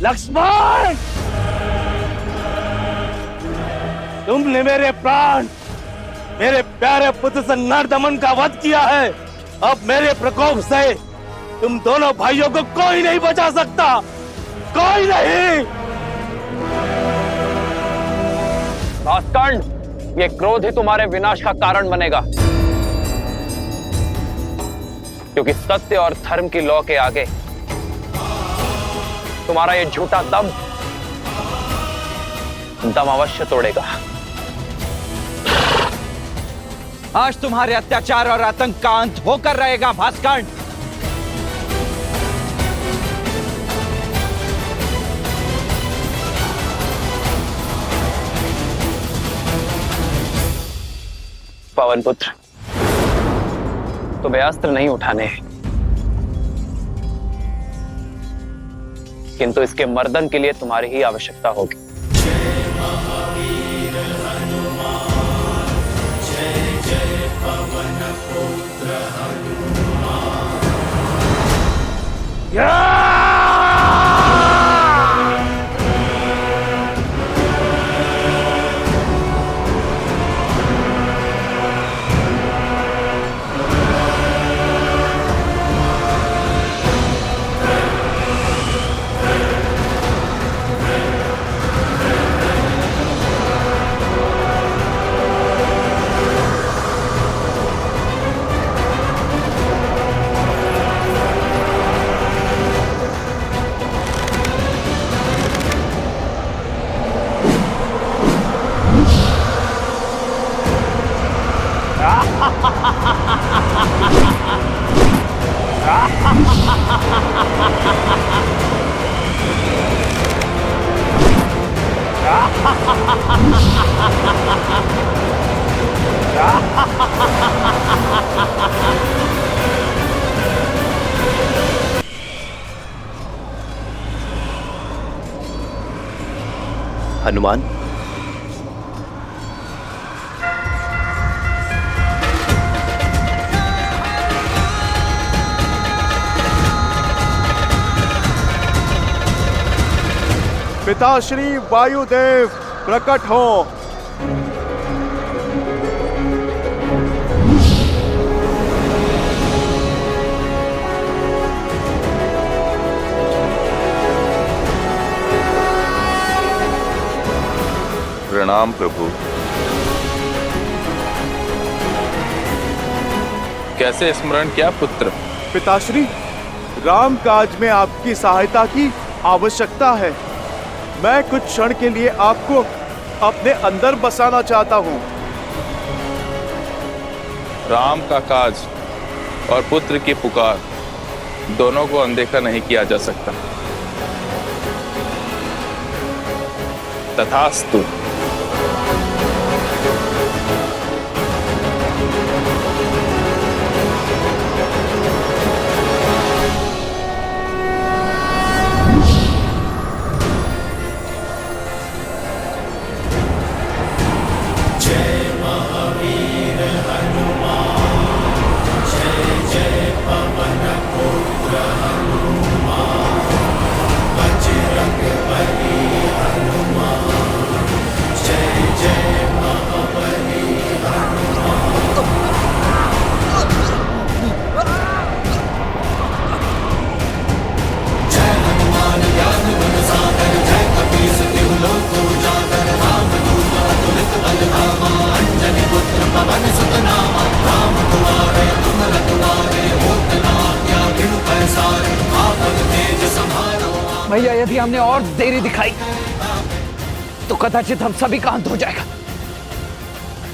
लक्ष्मण, तुमने मेरे प्राण, मेरे प्यारे पुत्र से नरदमन का वध किया है। अब मेरे प्रकोप से तुम दोनों भाइयों को कोई नहीं बचा सकता, कोई नहीं। भास्कंड, ये क्रोध ही तुम्हारे विनाश का कारण बनेगा, क्योंकि सत्य और धर्म की लौ के आगे तुम्हारा ये झूठा दम अवश्य तोड़ेगा। आज तुम्हारे अत्याचार और आतंक का अंत होकर रहेगा भास्कंड। पवन पुत्र, तुम्हें अस्त्र नहीं उठाने हैं, किंतु इसके मर्दन के लिए तुम्हारी ही आवश्यकता होगी। हनुमान, पिताश्री वायुदेव प्रकट हो। प्रणाम प्रभु। कैसे स्मरण किया पुत्र? पिताश्री, राम काज में आपकी सहायता की आवश्यकता है। मैं कुछ क्षण के लिए आपको अपने अंदर बसाना चाहता हूँ। राम का काज और पुत्र की पुकार दोनों को अनदेखा नहीं किया जा सकता। तथास्तु। भैया, यदि हमने और देरी दिखाई तो कदाचित हम सभी का अंत हो जाएगा।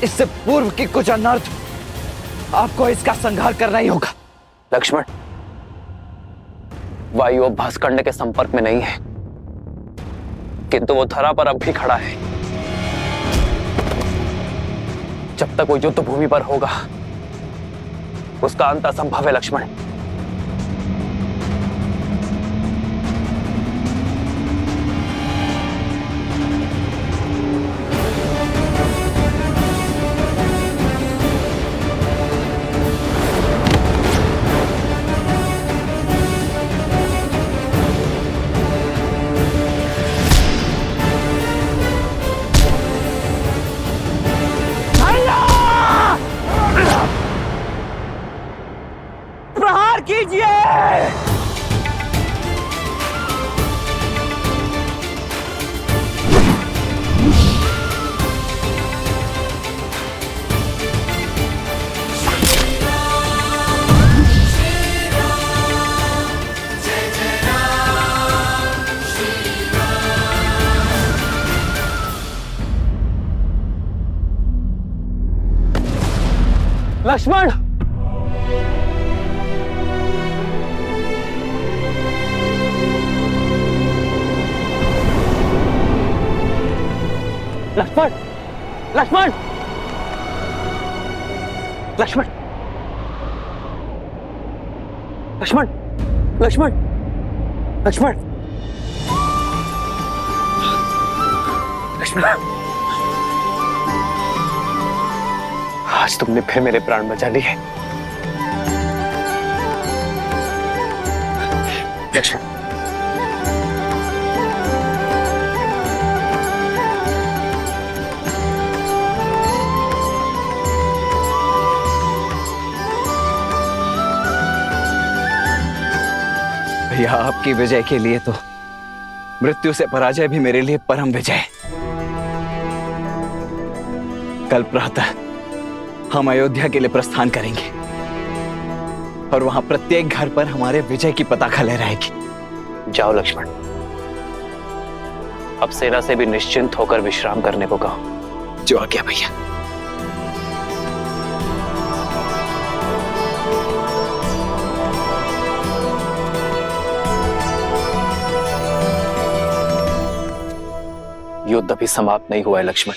इससे पूर्व की कुछ अनर्थ आपको इसका संहार करना ही होगा। लक्ष्मण, वायु अब भास्कंड के संपर्क में नहीं है, किंतु वो धरा पर अब भी खड़ा है। जब तक वो युद्ध भूमि पर होगा, उसका अंत असंभव है लक्ष्मण। कीजिए। लक्ष्मण, लक्ष्मण, लक्ष्मण, लक्ष्मण, लक्ष्मण, लक्ष्मण, लक्ष्मण, लक्ष्मण, आज तुमने फिर मेरे प्राण बचा लिए। लक्ष्मण, भैया, आपकी विजय के लिए तो मृत्यु से पराजय भी मेरे लिए परम विजय। कल प्रातः हम अयोध्या के लिए प्रस्थान करेंगे और वहां प्रत्येक घर पर हमारे विजय की पताका लहराएगी। जाओ लक्ष्मण, अब सेना से भी निश्चिंत होकर विश्राम करने को कहो। जो आज्ञा भैया। युद्ध अभी समाप्त नहीं हुआ है लक्ष्मण।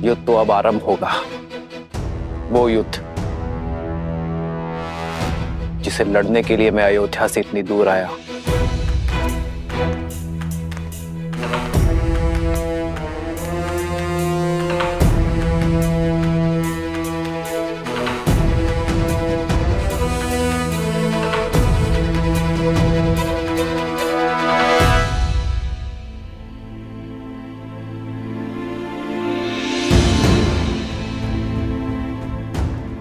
युद्ध तो अब आरंभ होगा, वो युद्ध जिसे लड़ने के लिए मैं अयोध्या से इतनी दूर आया।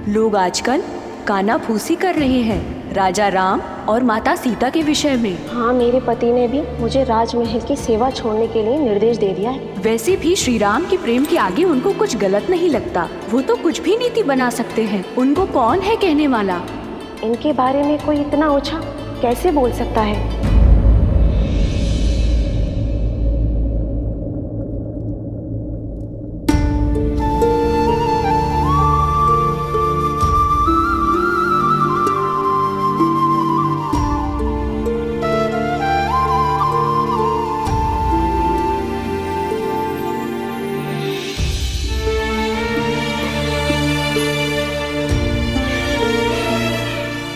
लोग आजकल कानाफूसी कर रहे हैं राजा राम और माता सीता के विषय में। हाँ, मेरे पति ने भी मुझे राजमहल की सेवा छोड़ने के लिए निर्देश दे दिया है। वैसे भी श्री राम के प्रेम के आगे उनको कुछ गलत नहीं लगता। वो तो कुछ भी नीति बना सकते हैं। उनको कौन है कहने वाला? इनके बारे में कोई इतना ऊंचा कैसे बोल सकता है?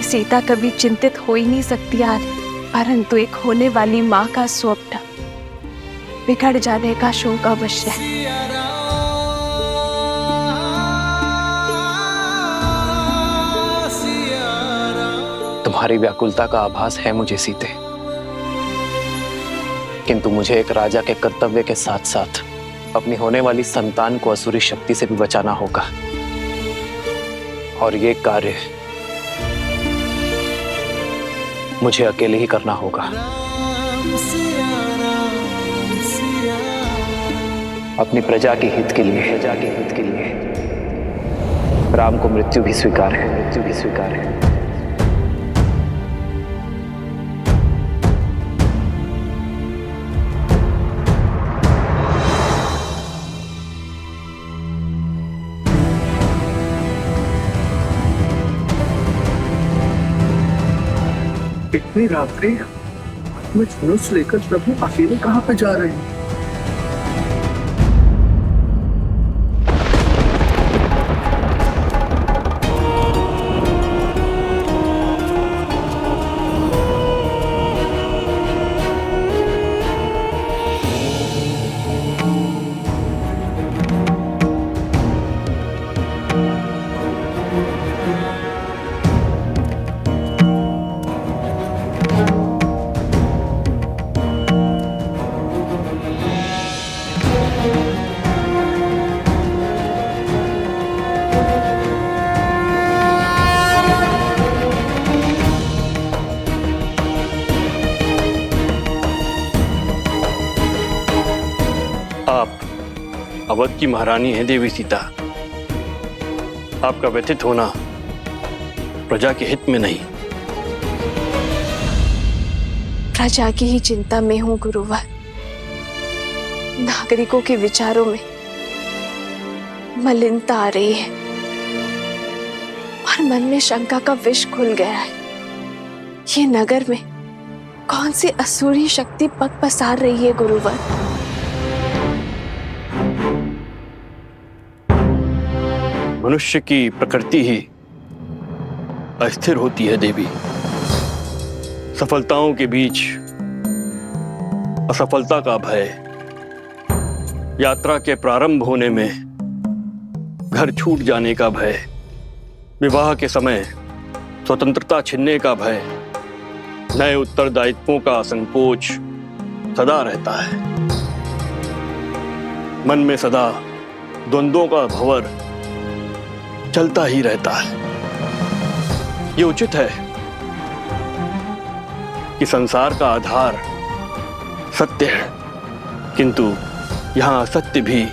सीता कभी चिंतित हो ही नहीं सकती आज, परंतु एक होने वाली माँ का स्वप्न बिगड़ जाने का शोक अवश्य है। तुम्हारी व्याकुलता का आभास है मुझे सीते, किंतु मुझे एक राजा के कर्तव्य के साथ साथ अपनी होने वाली संतान को असुरी शक्ति से भी बचाना होगा, और ये कार्य मुझे अकेले ही करना होगा। अपनी प्रजा के हित के लिए, राम को मृत्यु भी स्वीकार है। इतनी रात्रि में धनुष लेकर प्रभु अकेले कहाँ पे जा रहे हैं? अवध की महारानी है देवी सीता। आपका व्यथित होना प्रजा के हित में नहीं। प्रजा की ही चिंता में हूं गुरुवर। नागरिकों के विचारों में मलिनता आ रही है और मन में शंका का विष घुल गया है। ये नगर में कौन सी असुरी शक्ति पग पसार रही है गुरुवर? मनुष्य की प्रकृति ही अस्थिर होती है देवी। सफलताओं के बीच असफलता का भय, यात्रा के प्रारंभ होने में घर छूट जाने का भय, विवाह के समय स्वतंत्रता छिनने का भय, नए उत्तरदायित्वों का संकोच सदा रहता है। मन में सदा द्वंद्वों का भंवर चलता ही रहता है। ये उचित है कि संसार का आधार सत्य है, किंतु यहां असत्य भी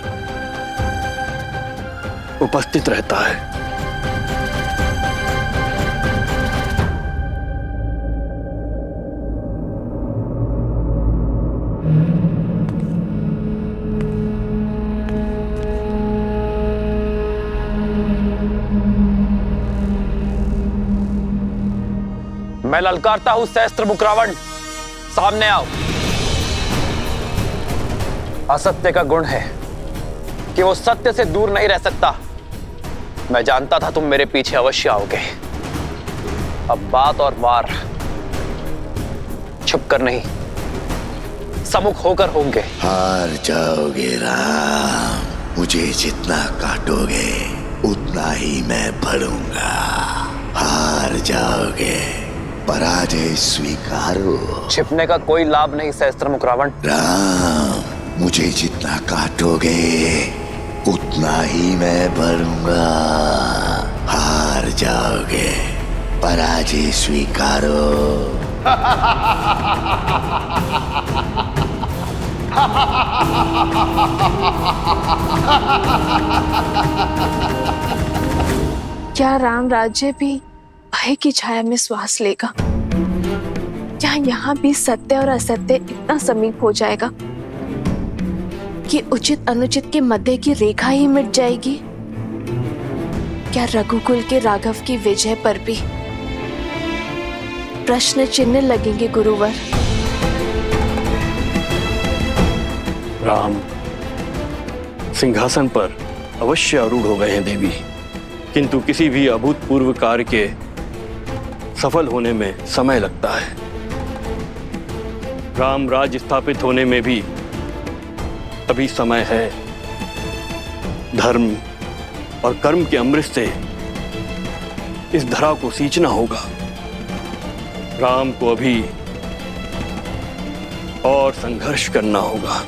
उपस्थित रहता है। मैं ललकारता हूं सहस्त्र मुख रावण, सामने आओ। असत्य का गुण है कि वो सत्य से दूर नहीं रह सकता। मैं जानता था तुम मेरे पीछे अवश्य आओगे। अब बात और वार छुप कर नहीं, सम्मुख होकर होंगे। हार जाओगे राम, मुझे जितना काटोगे उतना ही मैं बढ़ूंगा। हार जाओगे, पराजय स्वीकारो। छिपने का कोई लाभ नहीं सहस्त्रमुख रावण। राम, मुझे जितना काटोगे उतना ही मैं बढ़ूंगा। हार जाओगे, पराजय स्वीकारो। क्या राम राज्य भी भय की छाया में श्वास लेगा? क्या यहाँ भी सत्य और असत्य इतना समीप हो जाएगा कि उचित अनुचित के मध्य की रेखा ही मिट जाएगी? क्या रघुकुल के राघव की विजय पर भी प्रश्न चिन्ह लगेंगे गुरुवर? राम सिंहासन पर अवश्य आरूढ़ हो गए हैं देवी, किंतु किसी भी अभूतपूर्व कार्य के सफल होने में समय लगता है। राम राज्य स्थापित होने में भी अभी समय है। धर्म और कर्म के अमृत से इस धरा को सींचना होगा। राम को अभी और संघर्ष करना होगा।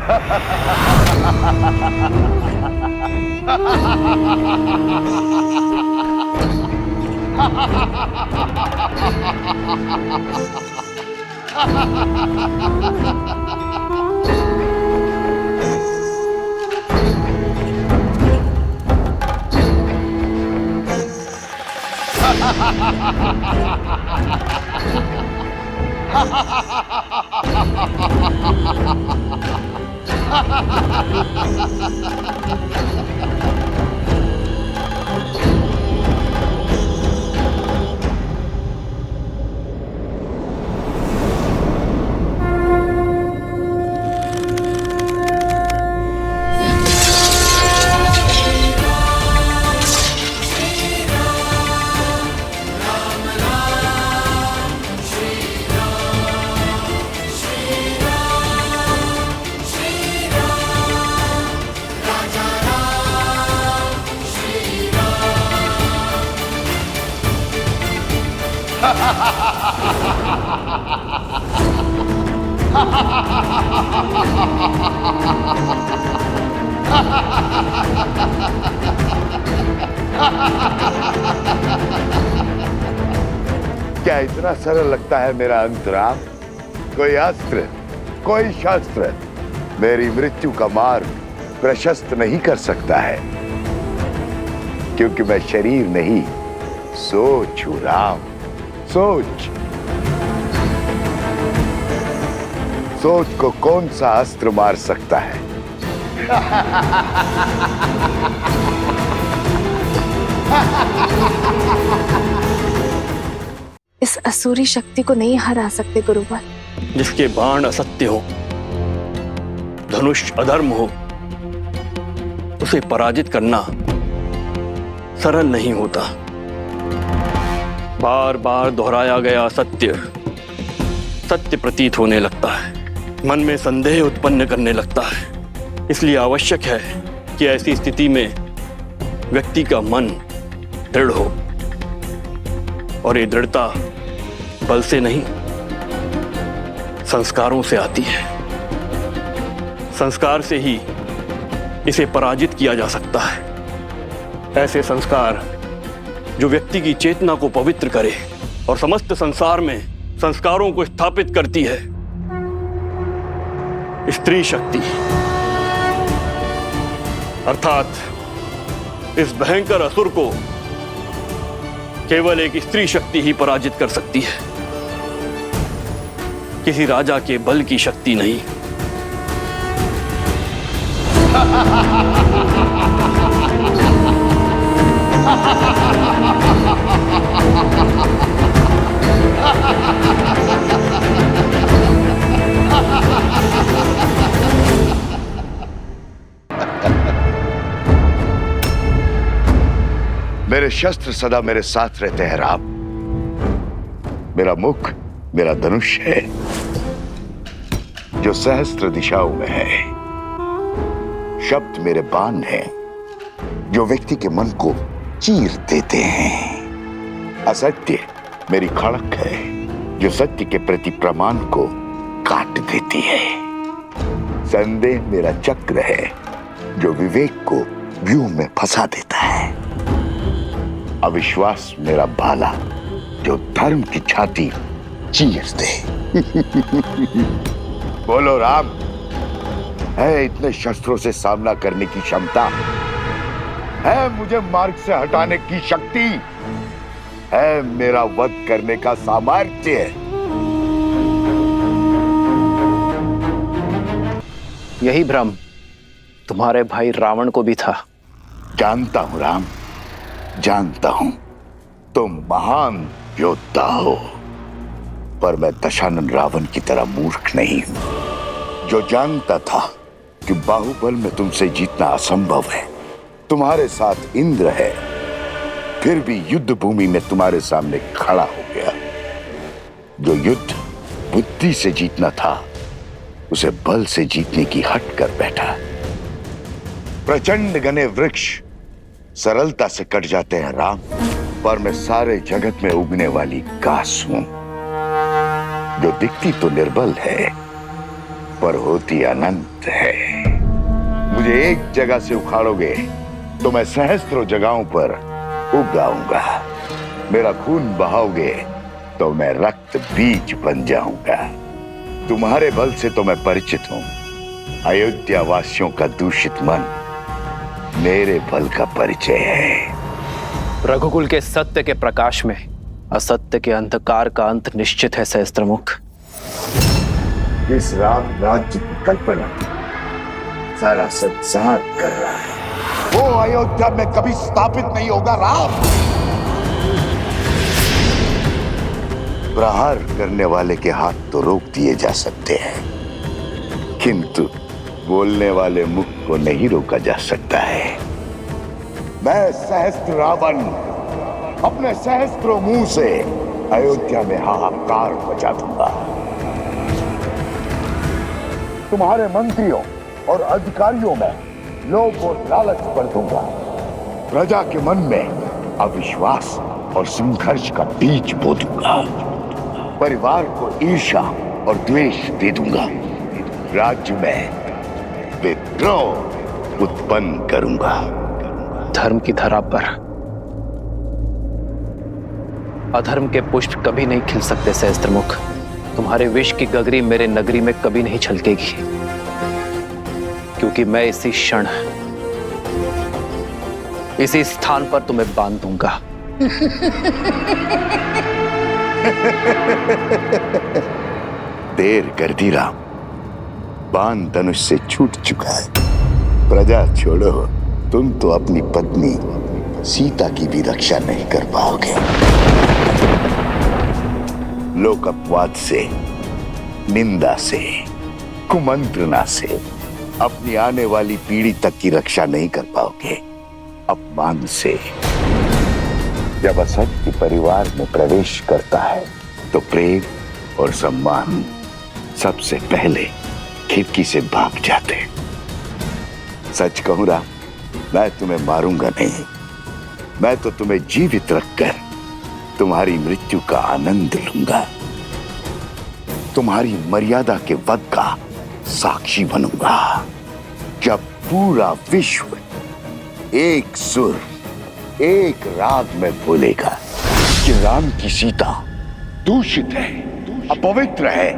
क्या इतना सरल लगता है मेरा अंतराम? कोई अस्त्र, कोई शस्त्र मेरी मृत्यु का मार्ग प्रशस्त नहीं कर सकता है, क्योंकि मैं शरीर नहीं, सोच हूं राम, सोच। सोच को कौन सा अस्त्र मार सकता है? इस असुरी शक्ति को नहीं हरा सकते गुरुवर। जिसके बाण असत्य हो, धनुष अधर्म हो, उसे पराजित करना सरल नहीं होता। बार बार दोहराया गया सत्य सत्य प्रतीत होने लगता है, मन में संदेह उत्पन्न करने लगता है। इसलिए आवश्यक है कि ऐसी स्थिति में व्यक्ति का मन दृढ़ हो, और ये दृढ़ता बल से नहीं, संस्कारों से आती है। संस्कार से ही इसे पराजित किया जा सकता है। ऐसे संस्कार जो व्यक्ति की चेतना को पवित्र करे और समस्त संसार में संस्कारों को स्थापित करती है। स्त्री शक्ति, अर्थात इस भयंकर असुर को केवल एक स्त्री शक्ति ही पराजित कर सकती है, किसी राजा के बल की शक्ति नहीं। मेरे शस्त्र सदा मेरे साथ रहते हैं राम। मेरा मुख मेरा धनुष है, जो सहस्त्र दिशाओं में है। शब्द मेरे बाण हैं, जो व्यक्ति के मन को चीर देते हैं। असत्य मेरी खड़क है, जो सत्य के प्रति प्रमाण को काट देती है। संदेह मेरा चक्र है, जो विवेक को व्यूह में फंसा देता है। अविश्वास मेरा भाला, जो धर्म की छाती चीर दे। बोलो राम, है इतने शस्त्रों से सामना करने की क्षमता? है मुझे मार्ग से हटाने की शक्ति? है मेरा वध करने का सामर्थ्य? यही भ्रम तुम्हारे भाई रावण को भी था। जानता हूं राम, जानता हूं तुम महान योद्धा हो, पर मैं दशानन रावण की तरह मूर्ख नहीं हूं, जो जानता था कि बाहुबल में तुमसे जीतना असंभव है। तुम्हारे साथ इंद्र है, फिर भी युद्ध भूमि में तुम्हारे सामने खड़ा हो गया। जो युद्ध बुद्धि से जीतना था, उसे बल से जीतने की हट कर बैठा। प्रचंड घने वृक्ष सरलता से कट जाते हैं राम, पर मैं सारे जगत में उगने वाली घास हूं, जो दिखती तो निर्बल है पर होती अनंत। है। मुझे एक जगह से उखाड़ोगे तो मैं सहस्त्रों जगहों पर उगाऊंगा। मेरा खून बहाओगे तो मैं रक्त बीज बन जाऊंगा। तुम्हारे बल से तो मैं परिचित हूं। अयोध्या वासियों का दूषित मन मेरे बल का परिचय है। रघुकुल के सत्य के प्रकाश में असत्य के अंधकार का अंत निश्चित है सहस्त्रमुख। इस राम राज्य की कल्पना सारा संसार कर रहा है। वो अयोध्या में कभी स्थापित नहीं होगा। राम प्रहार करने वाले के हाथ तो रोक दिए जा सकते हैं, किंतु बोलने वाले मुख को नहीं रोका जा सकता है। मैं सहस्त्र रावण अपने सहस्त्रों मुंह से अयोध्या में हाहाकार मचा दूंगा। तुम्हारे मंत्रियों और अधिकारियों में लोभ और लालच भर दूंगा। प्रजा के मन में अविश्वास और संघर्ष का बीज बो दूंगा। परिवार को ईर्ष्या और द्वेष दे दूंगा। राज्य में विद्रोह उत्पन्न करूंगा। धर्म की धरा पर अधर्म के पुष्प कभी नहीं खिल सकते सहस्त्रमुख। तुम्हारे विष की गगरी मेरे नगरी में कभी नहीं छलकेगी, क्योंकि मैं इसी क्षण इसी स्थान पर तुम्हें बांध दूंगा। देर कर दी राम, बाण धनुष से छूट चुका है। प्रजा छोड़ो, तुम तो अपनी पत्नी सीता की भी रक्षा नहीं कर पाओगे। लोक अपवाद से, निंदा से, कुमंत्रणा से अपनी आने वाली पीढ़ी तक की रक्षा नहीं कर पाओगे। अपमान से जब असत्य परिवार में प्रवेश करता है तो प्रेम और सम्मान सबसे पहले खिड़की से भाग जाते। सच कहूं राम, मैं तुम्हें मारूंगा नहीं। मैं तो तुम्हें जीवित रखकर तुम्हारी मृत्यु का आनंद लूंगा। तुम्हारी मर्यादा के वध का साक्षी बनूंगा। जब पूरा विश्व एक सुर, एक राग में बोलेगा कि राम की सीता दूषित है, अपवित्र है,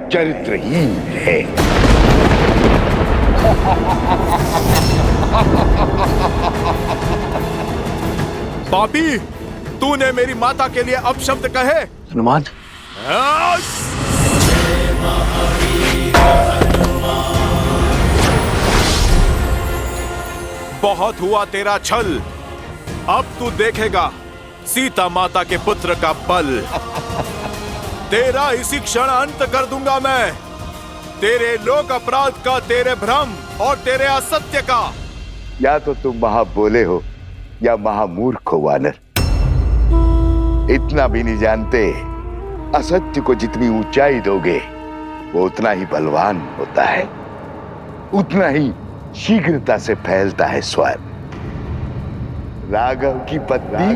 चरित्रहीन है। पापी, तूने मेरी माता के लिए अपशब्द कहे। हनुमान, बहुत हुआ तेरा छल। अब तू देखेगा सीता माता के पुत्र का बल। तेरा इसी क्षण अंत कर दूंगा मैं। तेरे लोक अपराध का, तेरे भ्रम और तेरे असत्य का। या तो तुम महाबोले हो या महामूर्ख हो वानर। इतना भी नहीं जानते, असत्य को जितनी ऊंचाई दोगे वो उतना ही बलवान होता है, उतना ही शीघ्रता से फैलता है स्वयं। राघव की पत्नी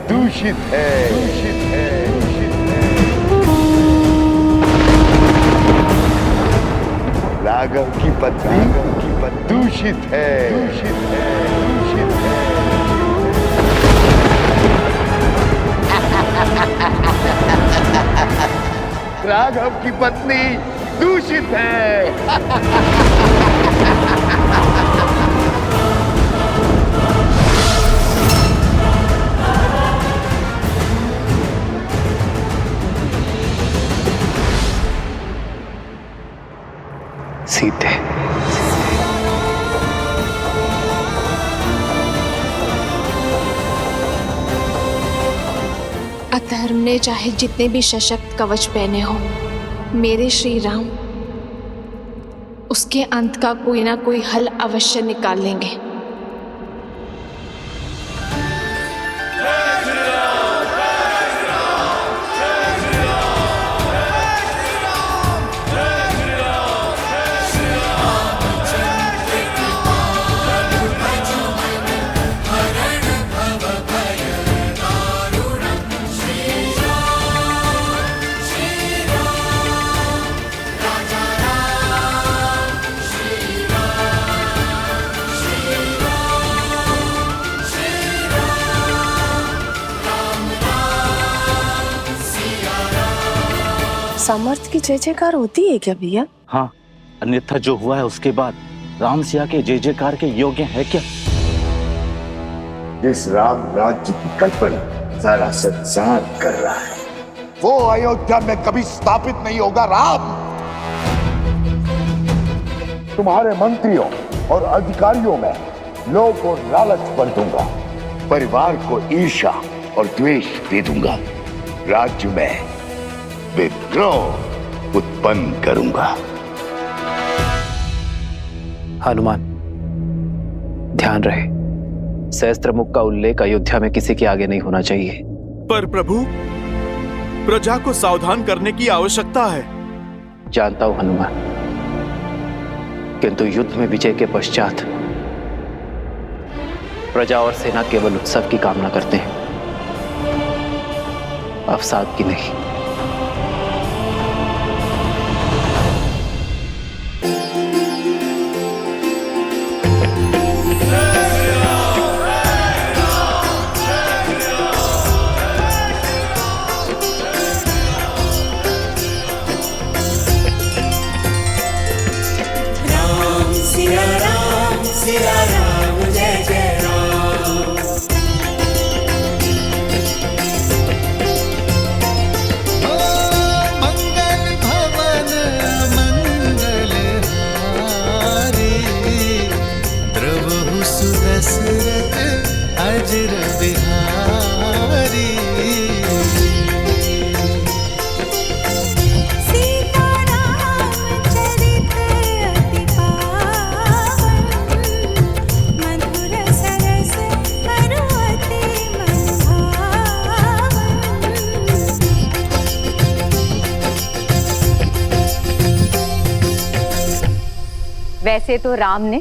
दूषित है, दूषित है, दूषित है। राघव की पत्नी दूषित है, दूषित है, दूषित है। राघव की पत्नी दूषित है। सीते, अधर्म ने चाहे जितने भी सशक्त कवच पहने हो, मेरे श्री राम उसके अंत का कोई ना कोई हल अवश्य निकाल लेंगे। सामर्थ्य की जय जयकार होती है क्या भैया? हाँ, अन्यथा जो हुआ है उसके बाद राम सिया के जय जयकार के योग्य है क्या? जिस राम राज्य की कल्पना सारा संसार कर रहा है वो अयोध्या में कभी स्थापित नहीं होगा। राम, तुम्हारे मंत्रियों और अधिकारियों में लोभ और लालच भर दूंगा, परिवार को ईर्ष्या और द्वेष दे दूंगा, राज्य में विद्रोह उत्पन्न करूंगा। हनुमान, ध्यान रहे, सहस्त्रमुख का उल्लेख अयोध्या में किसी के आगे नहीं होना चाहिए। पर प्रभु, प्रजा को सावधान करने की आवश्यकता है। जानता हूं हनुमान, किंतु युद्ध में विजय के पश्चात प्रजा और सेना केवल उत्सव की कामना करते हैं, अवसाद की नहीं। वैसे तो राम ने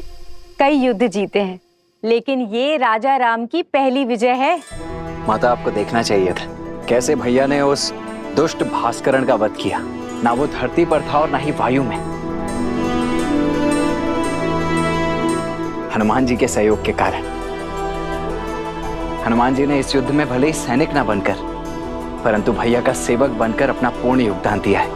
कई युद्ध जीते हैं, लेकिन ये राजा राम की पहली विजय है। माता, आपको देखना चाहिए था कैसे भैया ने उस दुष्ट भास्करण का वध किया। ना वो धरती पर था और ना ही वायु में। हनुमान जी के सहयोग के कारण हनुमान जी ने इस युद्ध में भले ही सैनिक ना बनकर, परंतु भैया का सेवक बनकर अपना पूर्ण योगदान दिया है।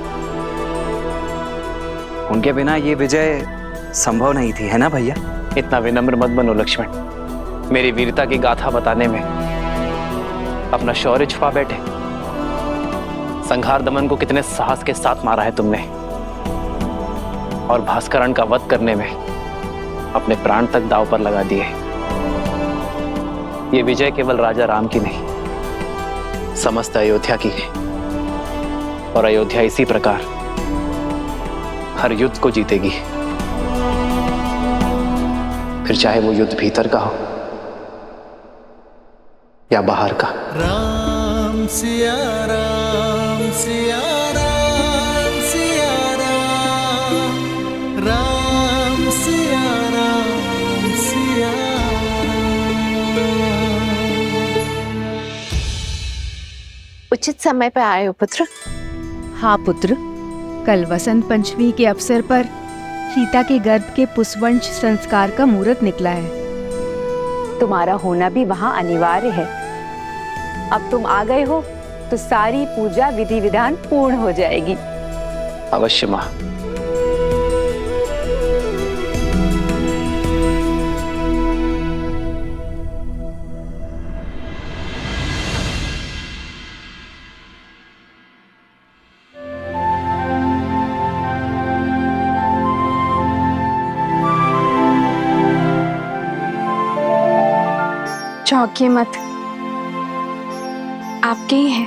उनके बिना ये विजय संभव नहीं थी, है ना भैया? इतना विनम्र मत बनो लक्ष्मण। मेरी वीरता की गाथा बताने में अपना शौर्य छुपा बैठे। संहार दमन को कितने साहस के साथ मारा है तुमने, और भास्करण का वध करने में अपने प्राण तक दांव पर लगा दिए। ये विजय केवल राजा राम की नहीं, समस्त अयोध्या की है। और अयोध्या इसी प्रकार हर युद्ध को जीतेगी, फिर चाहे वो युद्ध भीतर का हो या बाहर का। राम सिया राम सिया राम सिया राम, राम सिया राम सिया राम। उचित समय पर आए हो पुत्र। हाँ पुत्र, कल वसंत पंचमी के अवसर पर सीता के गर्भ के पुष्पवंश संस्कार का मुहूर्त निकला है। तुम्हारा होना भी वहां अनिवार्य है। अब तुम आ गए हो तो सारी पूजा विधि विधान पूर्ण हो जाएगी। अवश्य मां। चौंकिए मत, आपके ही है।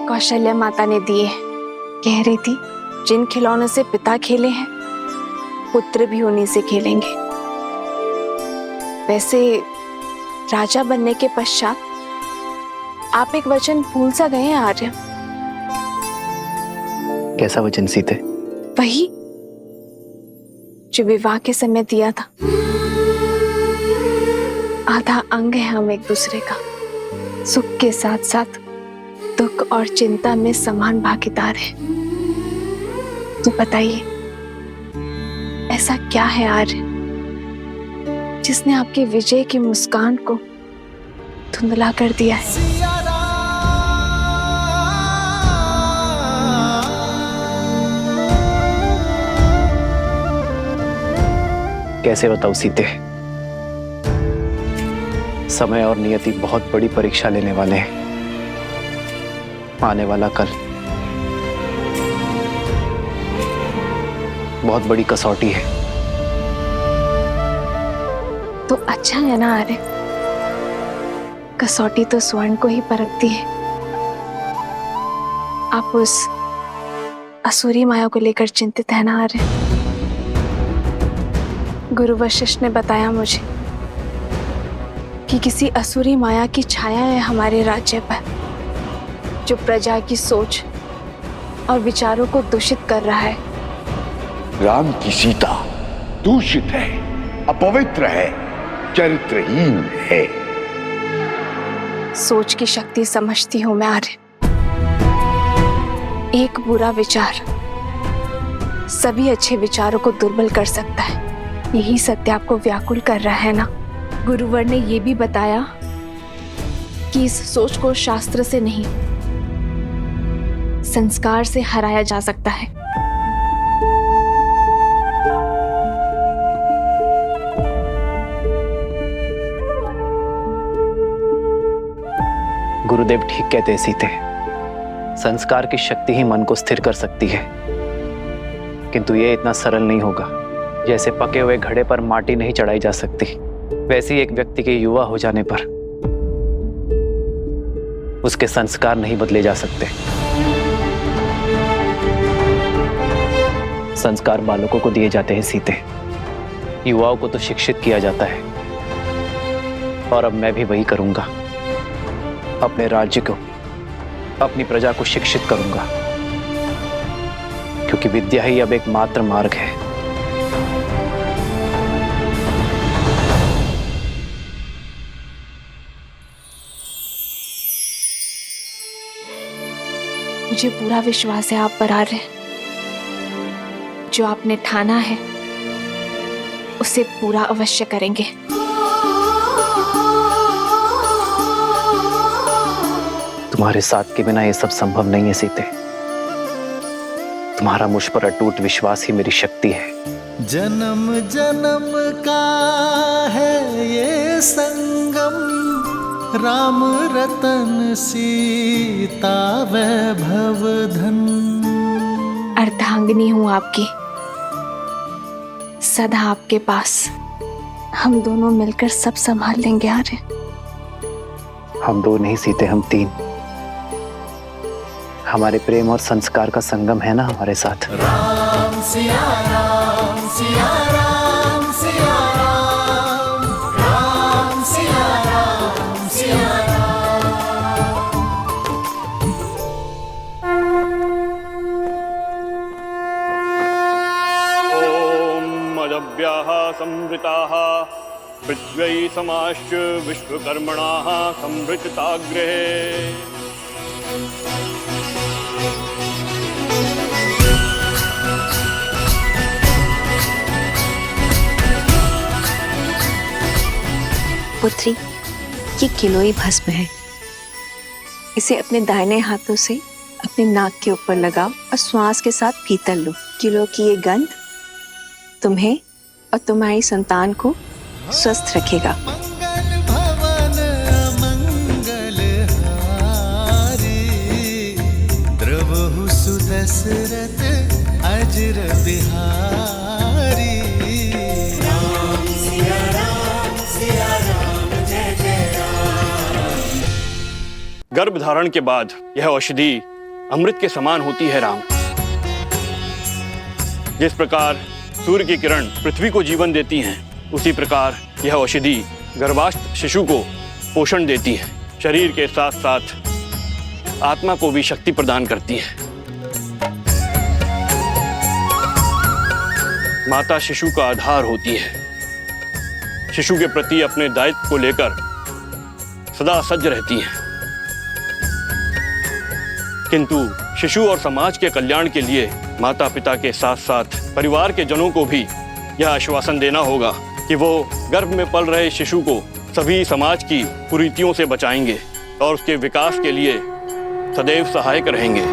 कौशल्या माता ने दिए। कह रही थी जिन खिलौनों से पिता खेले हैं पुत्र भी उन्हीं से खेलेंगे। वैसे राजा बनने के पश्चात आप एक वचन भूल सा गए हैं आर्य। कैसा वचन सीते? वही जो विवाह के समय दिया था। आधा अंग है हम एक दूसरे का, सुख के साथ साथ दुख और चिंता में समान भागीदार है। तो बताइए ऐसा क्या है आर्य जिसने आपकी विजय की मुस्कान को धुंधला कर दिया है? कैसे बताऊं सीते, समय और नियति बहुत बड़ी परीक्षा लेने वाले हैं। आने वाला कल बहुत बड़ी कसौटी है। तो अच्छा है ना आर्य, कसौटी तो स्वर्ण को ही परखती है। आप उस असुरी माया को लेकर चिंतित है ना आर्य? गुरु वशिष्ठ ने बताया मुझे कि किसी असुरी माया की छाया है हमारे राज्य पर, जो प्रजा की सोच और विचारों को दूषित कर रहा है। राम की सीता दूषित है, अपवित्र है, चरित्रहीन है। सोच की शक्ति समझती हूं मैं आर्य। एक बुरा विचार सभी अच्छे विचारों को दुर्बल कर सकता है। यही सत्य आपको व्याकुल कर रहा है ना? गुरुवर ने यह भी बताया कि इस सोच को शास्त्र से नहीं, संस्कार से हराया जा सकता है। गुरुदेव ठीक कहते हैं सीते, संस्कार की शक्ति ही मन को स्थिर कर सकती है, किंतु यह इतना सरल नहीं होगा। जैसे पके हुए घड़े पर माटी नहीं चढ़ाई जा सकती, वैसे ही एक व्यक्ति के युवा हो जाने पर उसके संस्कार नहीं बदले जा सकते। संस्कार बालकों को दिए जाते हैं सीते, युवाओं को तो शिक्षित किया जाता है। और अब मैं भी वही करूंगा, अपने राज्य को, अपनी प्रजा को शिक्षित करूंगा, क्योंकि विद्या ही अब एकमात्र मार्ग है। मुझे पूरा विश्वास है आप पर आर्य। जो आपने ठाना है उसे पूरा अवश्य करेंगे। तुम्हारे साथ के बिना ये सब संभव नहीं है सीते। तुम्हारा मुझ पर अटूट विश्वास ही मेरी शक्ति है। जन्म जन्म का है ये संगम, राम रतन सीता वैभव धन। अर्धांगिनी हूं आपकी, सदा आपके पास। हम दोनों मिलकर सब संभाल लेंगे आर्य। हम दो नहीं सीते, हम तीन। हमारे प्रेम और संस्कार का संगम है ना हमारे साथ। राम सिया राम सिया राम सिया राम, राम सिया राम सिया ओम अदव्याः संवृताः पृथ्वी समाश्च विश्वकर्मणाः संवृताग्रहे। पुत्री, ये किलोई भस्म है। इसे अपने दाहिने हाथों से अपने नाक के ऊपर लगाओ और श्वास के साथ भीतर लो। किलो की ये गंध तुम्हें और तुम्हारी संतान को स्वस्थ रखेगा। भवन मंगल हारी, द्रवहु सुदशरथ अजर बिहारी। राम सिया राम सिया राम जय जय राम। गर्भ धारण के बाद यह औषधि अमृत के समान होती है राम। जिस प्रकार सूर्य की किरण पृथ्वी को जीवन देती हैं, उसी प्रकार यह औषधि गर्भास्थ शिशु को पोषण देती है। शरीर के साथ साथ आत्मा को भी शक्ति प्रदान करती है। माता शिशु का आधार होती है। शिशु के प्रति अपने दायित्व को लेकर सदा सज्ज रहती है। किंतु शिशु और समाज के कल्याण के लिए माता पिता के साथ साथ परिवार के जनों को भी यह आश्वासन देना होगा कि वो गर्भ में पल रहे शिशु को सभी समाज की कुरीतियों से बचाएंगे और उसके विकास के लिए सदैव सहायक रहेंगे।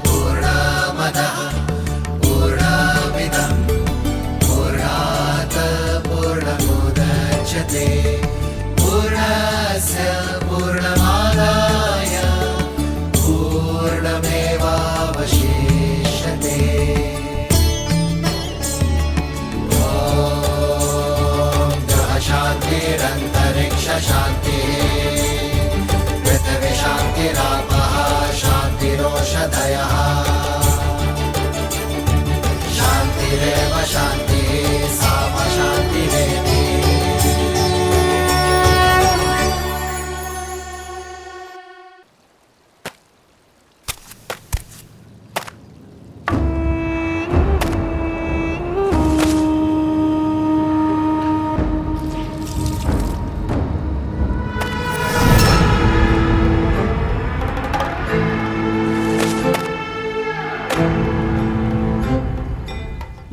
पूर्णमदः पूर्णमिदं शांति सामा शांति रेति।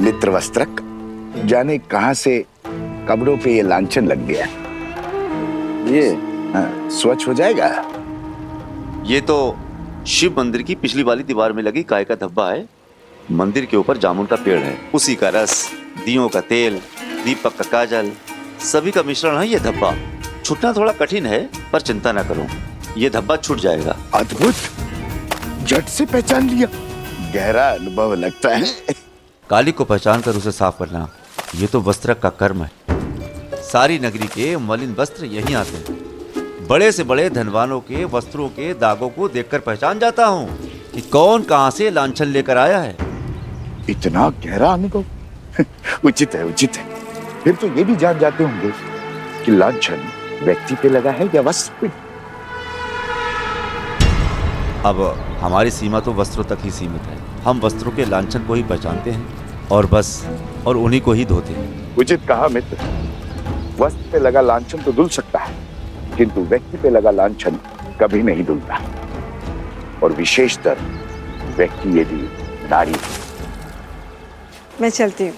मित्रवस्त्रक, जाने कहां से कपड़ों पे ये लांछन लग गया। ये स्वच्छ हो जाएगा। ये तो शिव मंदिर की पिछली वाली दीवार में लगी गाय का धब्बा है। मंदिर के ऊपर जामुन का पेड़ है, उसी का रस, दियों का तेल, दीपक का काजल, सभी का मिश्रण है ये धब्बा। छूटना थोड़ा कठिन है, पर चिंता ना करो, ये धब्बा छूट जाएगा। अद्भुत, झट से पहचान लिया। गहरा अनुभव लगता है। काली को पहचान कर उसे साफ करना, ये तो वस्त्रक का कर्म है। सारी नगरी के मलिन वस्त्र यहीं आते हैं। बड़े से बड़े धनवानों के वस्त्रों के दागों को देखकर पहचान जाता हूँ कि कौन कहां से लांछन लेकर आया है। इतना गहरा अनुभव उचित है, उचित है। फिर तो ये भी जान जाते होंगे कि लांछन व्यक्ति पे लगा है या वस्त्र पे। अब हमारी सीमा तो वस्त्रों तक ही सीमित है। हम वस्त्रों के लांछन को ही पहचानते हैं और बस, और उन्हीं को ही धोते हैं। उचित कहा मित्र। वस्त्र पे लगा लांछन तो धुल सकता है, किंतु व्यक्ति पे लगा लांछन कभी नहीं धुलता। और विशेषतर व्यक्ति यदि नारी। मैं चलती हूँ।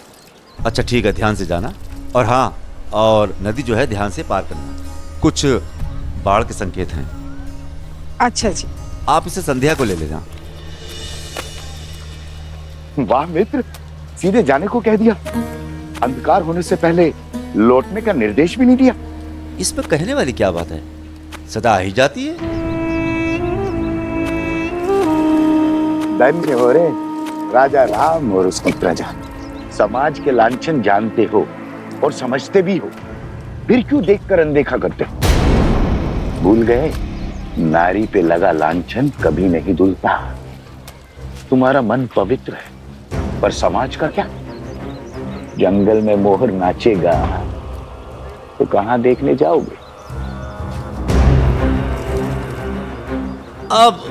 अच्छा ठीक है, ध्यान से जाना। और हाँ, और नदी जो है ध्यान से पार करना। कुछ बाढ़ के संकेत हैं। अच्छा जी। आप इसे संध्या को ले लेना। वाह मित्र, सीधे जाने को कह दिया। अंधकार होने से पहले लौटने का निर्देश भी नहीं दिया। इसमें कहने वाली क्या बात है, सदा ही जाती है। धन्य हो रे राजा राम और उसकी प्रजा। समाज के लांछन जानते हो और समझते भी हो, फिर क्यों देखकर अनदेखा करते हो? भूल गए, नारी पे लगा लांछन कभी नहीं धुलता। तुम्हारा मन पवित्र है, पर समाज का क्या? जंगल में मोहर नाचेगा तो कहां देखने जाओगे? अब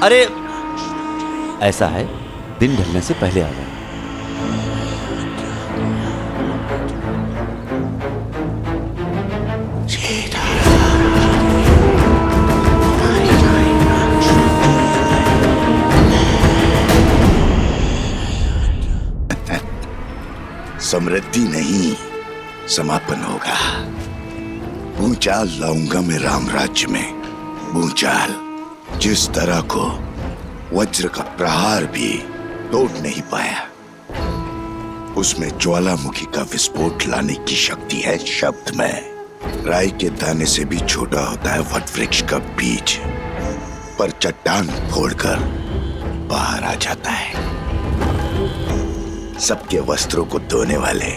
अरे ऐसा है, दिन ढलने से पहले आ जाए। समृद्धि नहीं, समापन होगा। भूचाल लाऊंगा मैं राम राज्य में। भूचाल जिस तरह को वज्र का प्रहार भी तोड़ नहीं पाया, उसमें ज्वालामुखी का विस्फोट लाने की शक्ति है शब्द में। राई के दाने से भी छोटा होता है वट वृक्ष का बीज, पर चट्टान फोड़कर बाहर आ जाता है। सबके वस्त्रों को धोने वाले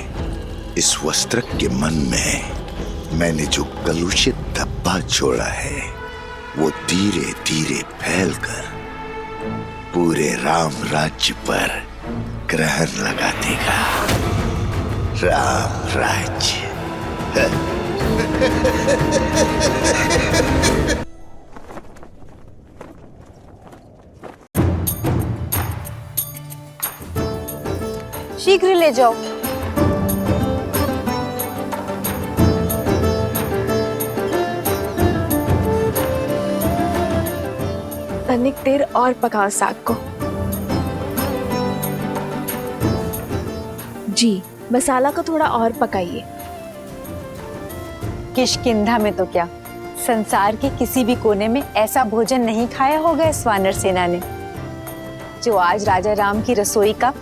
इस वस्त्र के मन में मैंने जो कलुषित धब्बा छोड़ा है, वो धीरे धीरे फैलकर पूरे राम राज्य पर ग्रहण लगा देगा। राम राज्य। शीघ्र ले जाओ। तनिक देर और पकाओ साग को। जी, मसाला को थोड़ा और पकाइए। किष्किंधा में तो क्या, संसार के किसी भी कोने में ऐसा भोजन नहीं खाया होगा इस वानर सेना ने, जो आज राजा राम की रसोई का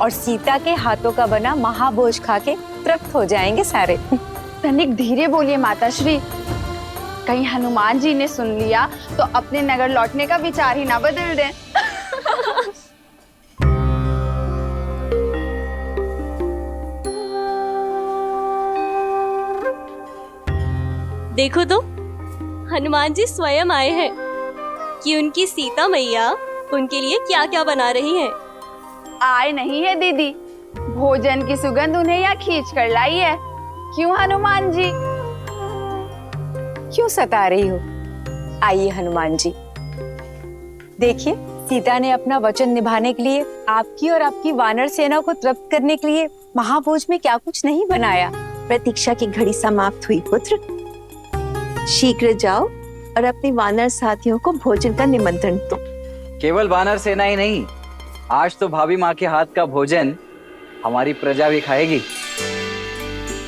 और सीता के हाथों का बना महाभोज खा के तृप्त हो जाएंगे सारे। तनिक धीरे बोलिए माताश्री, कहीं हनुमान जी ने सुन लिया तो अपने नगर लौटने का विचार ही ना बदल दें। देखो तो, हनुमान जी स्वयं आए हैं कि उनकी सीता मैया उनके लिए क्या क्या बना रही हैं? आए नहीं है दीदी, भोजन की सुगंध उन्हें यहाँ खींच कर लाई है। क्यों हनुमान जी? क्यों सता रही हो? आइए हनुमान जी, देखिए सीता ने अपना वचन निभाने के लिए आपकी और आपकी वानर सेना को तृप्त करने के लिए महाभोज में क्या कुछ नहीं बनाया। प्रतीक्षा की घड़ी समाप्त हुई पुत्र, शीघ्र जाओ और अपने वानर साथियों को भोजन का निमंत्रण दो। केवल वानर सेना ही नहीं, आज तो भाभी माँ के हाथ का भोजन हमारी प्रजा भी खाएगी।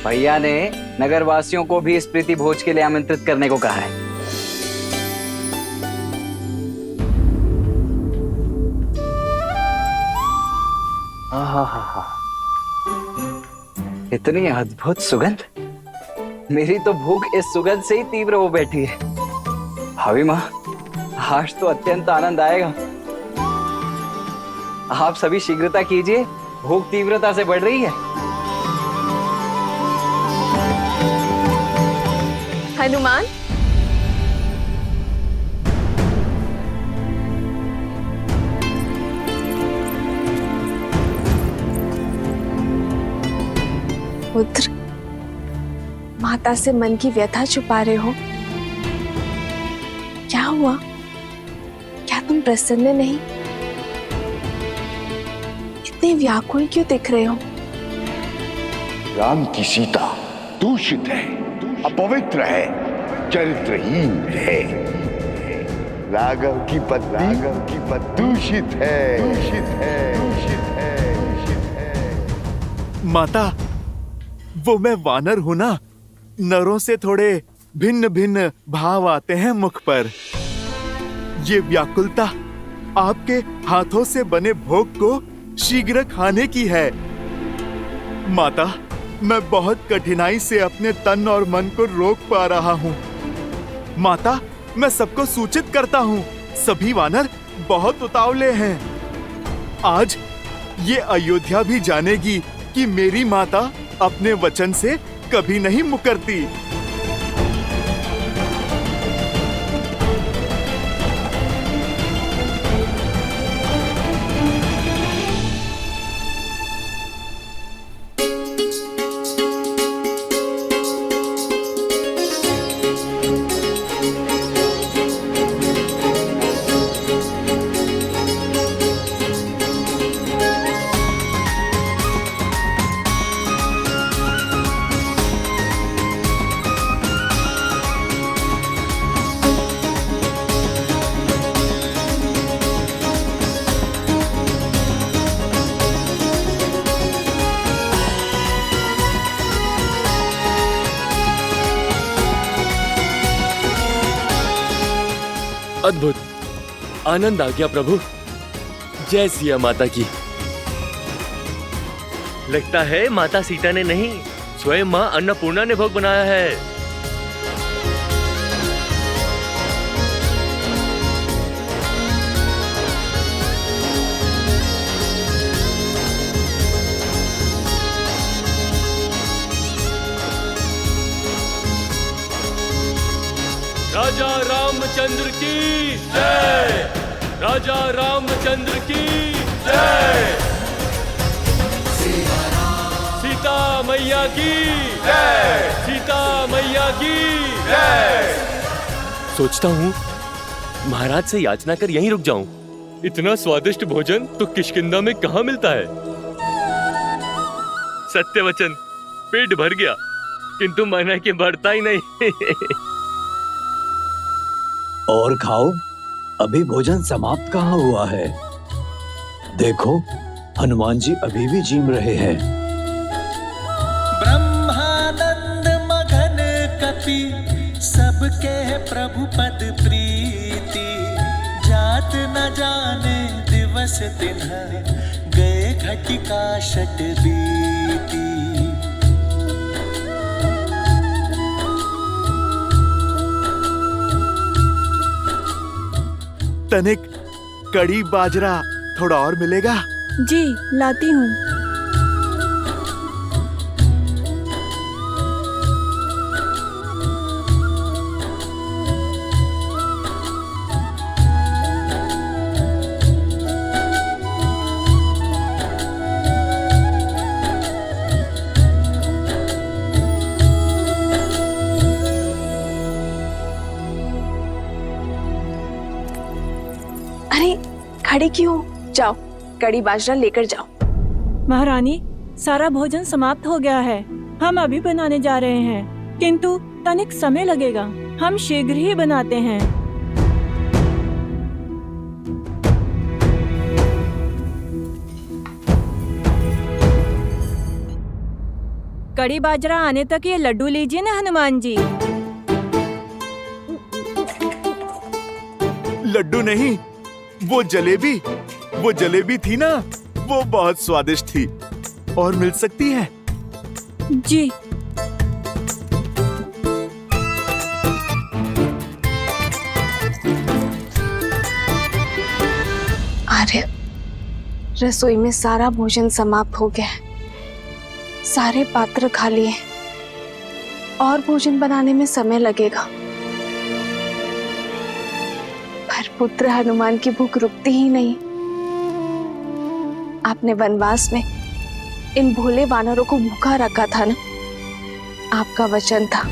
भैया ने नगरवासियों को भी इस प्रीति भोज के लिए आमंत्रित करने को कहा है। इतनी अद्भुत सुगंध, मेरी तो भूख इस सुगंध से ही तीव्र हो बैठी है। भाभी माँ, आज तो अत्यंत आनंद आएगा। आप सभी शीघ्रता कीजिए, भूख तीव्रता से बढ़ रही है। हनुमान, पुत्र, माता से मन की व्यथा छुपा रहे हो? क्या हुआ? क्या तुम प्रसन्न नहीं? इतने व्याकुल क्यों दिख रहे हो? राम की सीता दूषित है, अपवित्र है, चरित्रहीन है। राघव की पत्नी दूषित है, दूषित है, दूषित है, दूषित है। माता, वो मैं वानर हूं ना, नरों से थोड़े भिन्न भिन्न भाव आते हैं मुख पर। ये व्याकुलता आपके हाथों से बने भोग को शीघ्र खाने की है। माता, मैं बहुत कठिनाई से अपने तन और मन को रोक पा रहा हूँ। माता, मैं सबको सूचित करता हूँ, सभी वानर बहुत उतावले हैं। आज ये अयोध्या भी जानेगी कि मेरी माता अपने वचन से कभी नहीं मुकरती। अद्भुत, आनंद आ गया प्रभु। जय सिया माता की। लगता है माता सीता ने नहीं, स्वयं माँ अन्नपूर्णा ने भोग बनाया है। राजा रामचंद्र की जय, राजा रामचंद्र की जय, सीता मैया की जय, सीता मैया की जय। सोचता हूँ महाराज से याचना कर यहीं रुक जाऊं। इतना स्वादिष्ट भोजन तो किष्किंधा में कहाँ मिलता है। सत्य वचन, पेट भर गया, किंतु मन है कि बढ़ता ही नहीं। और खाओ, अभी भोजन समाप्त कहाँ हुआ है। देखो, हनुमान जी अभी भी जीम रहे हैं। ब्रह्मानंद मगन कपि सबके प्रभु पद प्रीति, जात न जाने दिवस तिन्ह गए घटिका शत बीती। तनिक कड़ी बाजरा थोड़ा और मिलेगा? जी लाती हूँ। अरे खड़ी क्यों हो? जाओ कड़ी बाजरा लेकर जाओ। महारानी, सारा भोजन समाप्त हो गया है। हम अभी बनाने जा रहे हैं, किंतु तनिक समय लगेगा। हम शीघ्र ही बनाते हैं। कड़ी बाजरा आने तक ये लड्डू लीजिए ना हनुमान जी। लड्डू नहीं, वो जलेबी थी ना, वो बहुत स्वादिष्ट थी। और मिल सकती है? जी। आर्य, रसोई में सारा भोजन समाप्त हो गया है। सारे पात्र खाली हैं और भोजन बनाने में समय लगेगा। पर पुत्र हनुमान की भूख रुकती ही नहीं। आपने वनवास में इन भोले वानरों को भूखा रखा था ना। आपका वचन था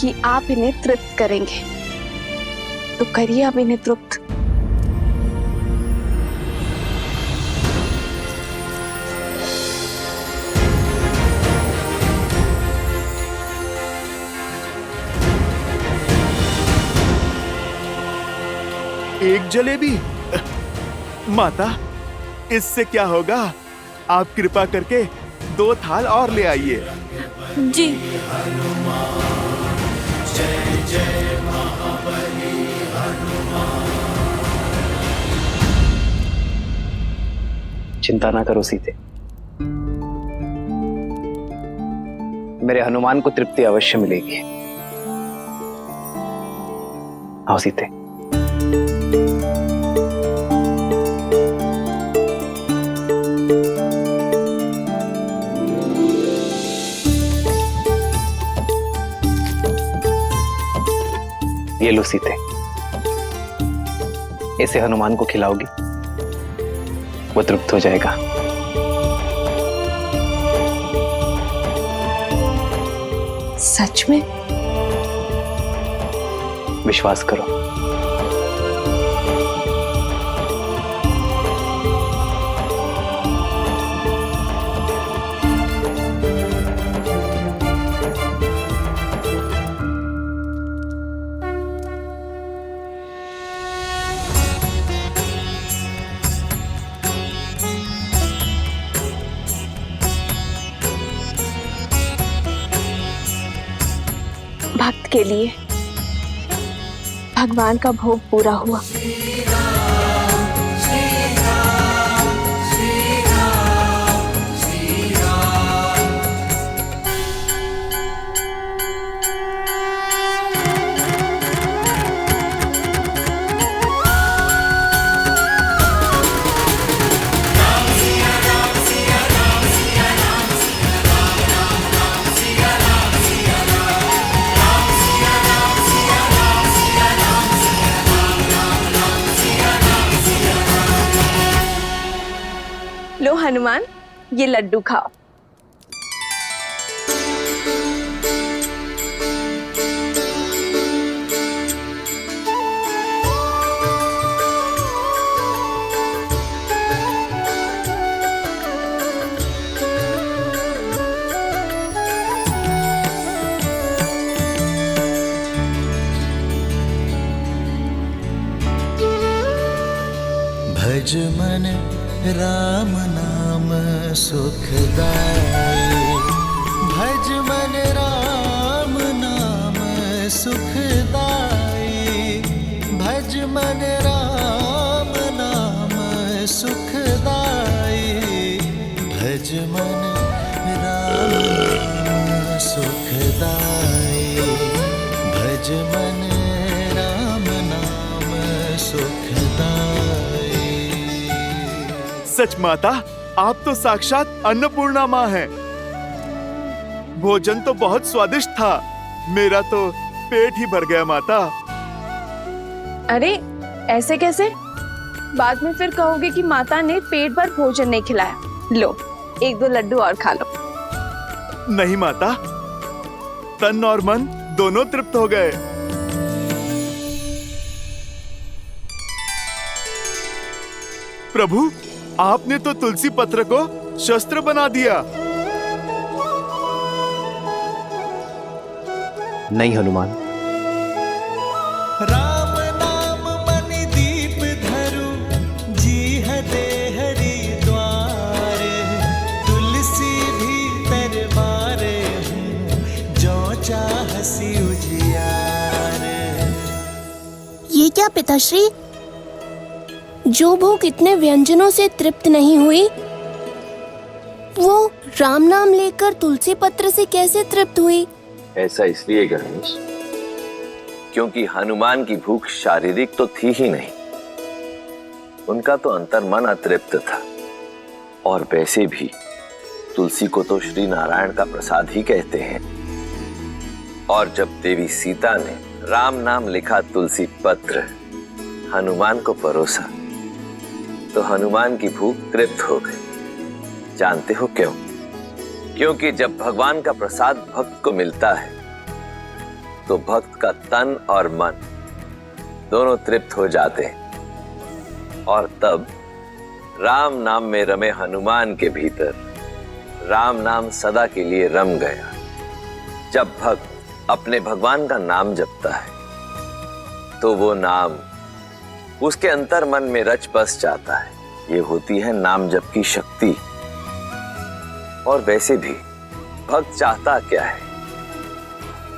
कि आप इन्हें तृप्त करेंगे, तो करिए अब इन्हें तृप्त। एक जलेबी? माता, इससे क्या होगा? आप कृपा करके 2 थाल और ले आइए। जी। जय जय महाबली हनुमान। चिंता ना करो सीते, मेरे हनुमान को तृप्ति अवश्य मिलेगी। आओ सीते। ये लो सीते, इसे हनुमान को खिलाओगी, वो तृप्त हो जाएगा। सच में? विश्वास करो। भक्त के लिए भगवान का भोग पूरा हुआ। लो हनुमान, ये लड्डू खाओ। भज मन राम नाम सुखदाई। भज मन राम नाम सुखदाई। भज मन राम नाम सुखदाई। भज मन राम नाम सुखदाई। भज मन राम नाम सुखदाई। सच माता, आप तो साक्षात अन्नपूर्णा माँ हैं। भोजन तो बहुत स्वादिष्ट था, मेरा तो पेट ही भर गया माता। अरे ऐसे कैसे? बाद में फिर कहोगे कि माता ने पेट भर भोजन नहीं खिलाया। लो 1-2 लड्डू और खा लो। नहीं माता, तन और मन दोनों तृप्त हो गए। प्रभु, आपने तो तुलसी पत्र को शस्त्र बना दिया। नहीं हनुमान, राम नाम मणि दीप धरु, जी दे हरि द्वार, तुलसी भी तरबारे हूँ, जो चाहसी उजियार। ये क्या पिताश्री, जो भूख इतने व्यंजनों से तृप्त नहीं हुई, वो राम नाम लेकर तुलसी पत्र से कैसे तृप्त हुई? ऐसा इसलिए गणेश, क्योंकि हनुमान की भूख शारीरिक तो थी ही नहीं, उनका तो अंतर्मन अतृप्त था। और वैसे भी तुलसी को तो श्री नारायण का प्रसाद ही कहते हैं। और जब देवी सीता ने राम नाम लिखा तुलसी पत्र हनुमान को परोसा, तो हनुमान की भूख तृप्त हो गई। जानते हो क्यों? क्योंकि जब भगवान का प्रसाद भक्त को मिलता है तो भक्त का तन और मन दोनों तृप्त हो जाते हैं। और तब राम नाम में रमे हनुमान के भीतर राम नाम सदा के लिए रम गया। जब भक्त अपने भगवान का नाम जपता है तो वो नाम उसके अंतर मन में रच बस जाता है। ये होती है नाम जप की शक्ति। और वैसे भी भक्त चाहता क्या है?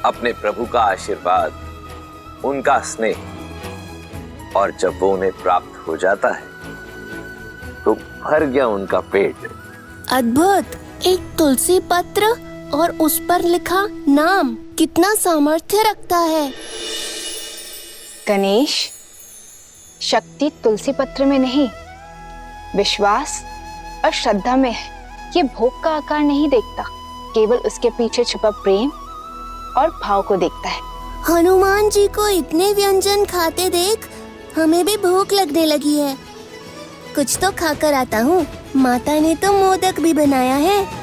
अपने प्रभु का आशीर्वाद, उनका स्नेह। और जब वो उन्हें प्राप्त हो जाता है तो भर गया उनका पेट। अद्भुत! एक तुलसी पत्र और उस पर लिखा नाम कितना सामर्थ्य रखता है। गणेश, शक्ति तुलसी पत्र में नहीं, विश्वास और श्रद्धा में है। ये भोग का आकार नहीं देखता, केवल उसके पीछे छुपा प्रेम और भाव को देखता है। हनुमान जी को इतने व्यंजन खाते देख हमें भी भूख लगने लगी है। कुछ तो खाकर आता हूँ। माता ने तो मोदक भी बनाया है।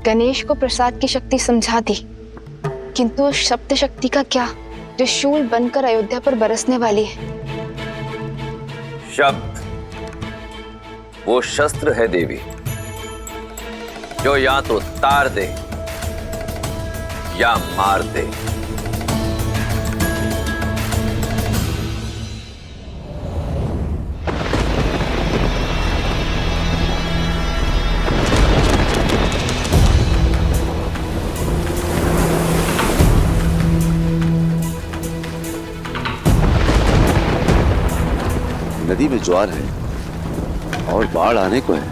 गणेश को प्रसाद की शक्ति समझा दी, किंतु उस शब्द शक्ति का क्या, जो शूल बनकर अयोध्या पर बरसने वाली है? शब्द वो शस्त्र है देवी, जो या तो तार दे या मार दे। नदी में ज्वार है और बाढ़ आने को है,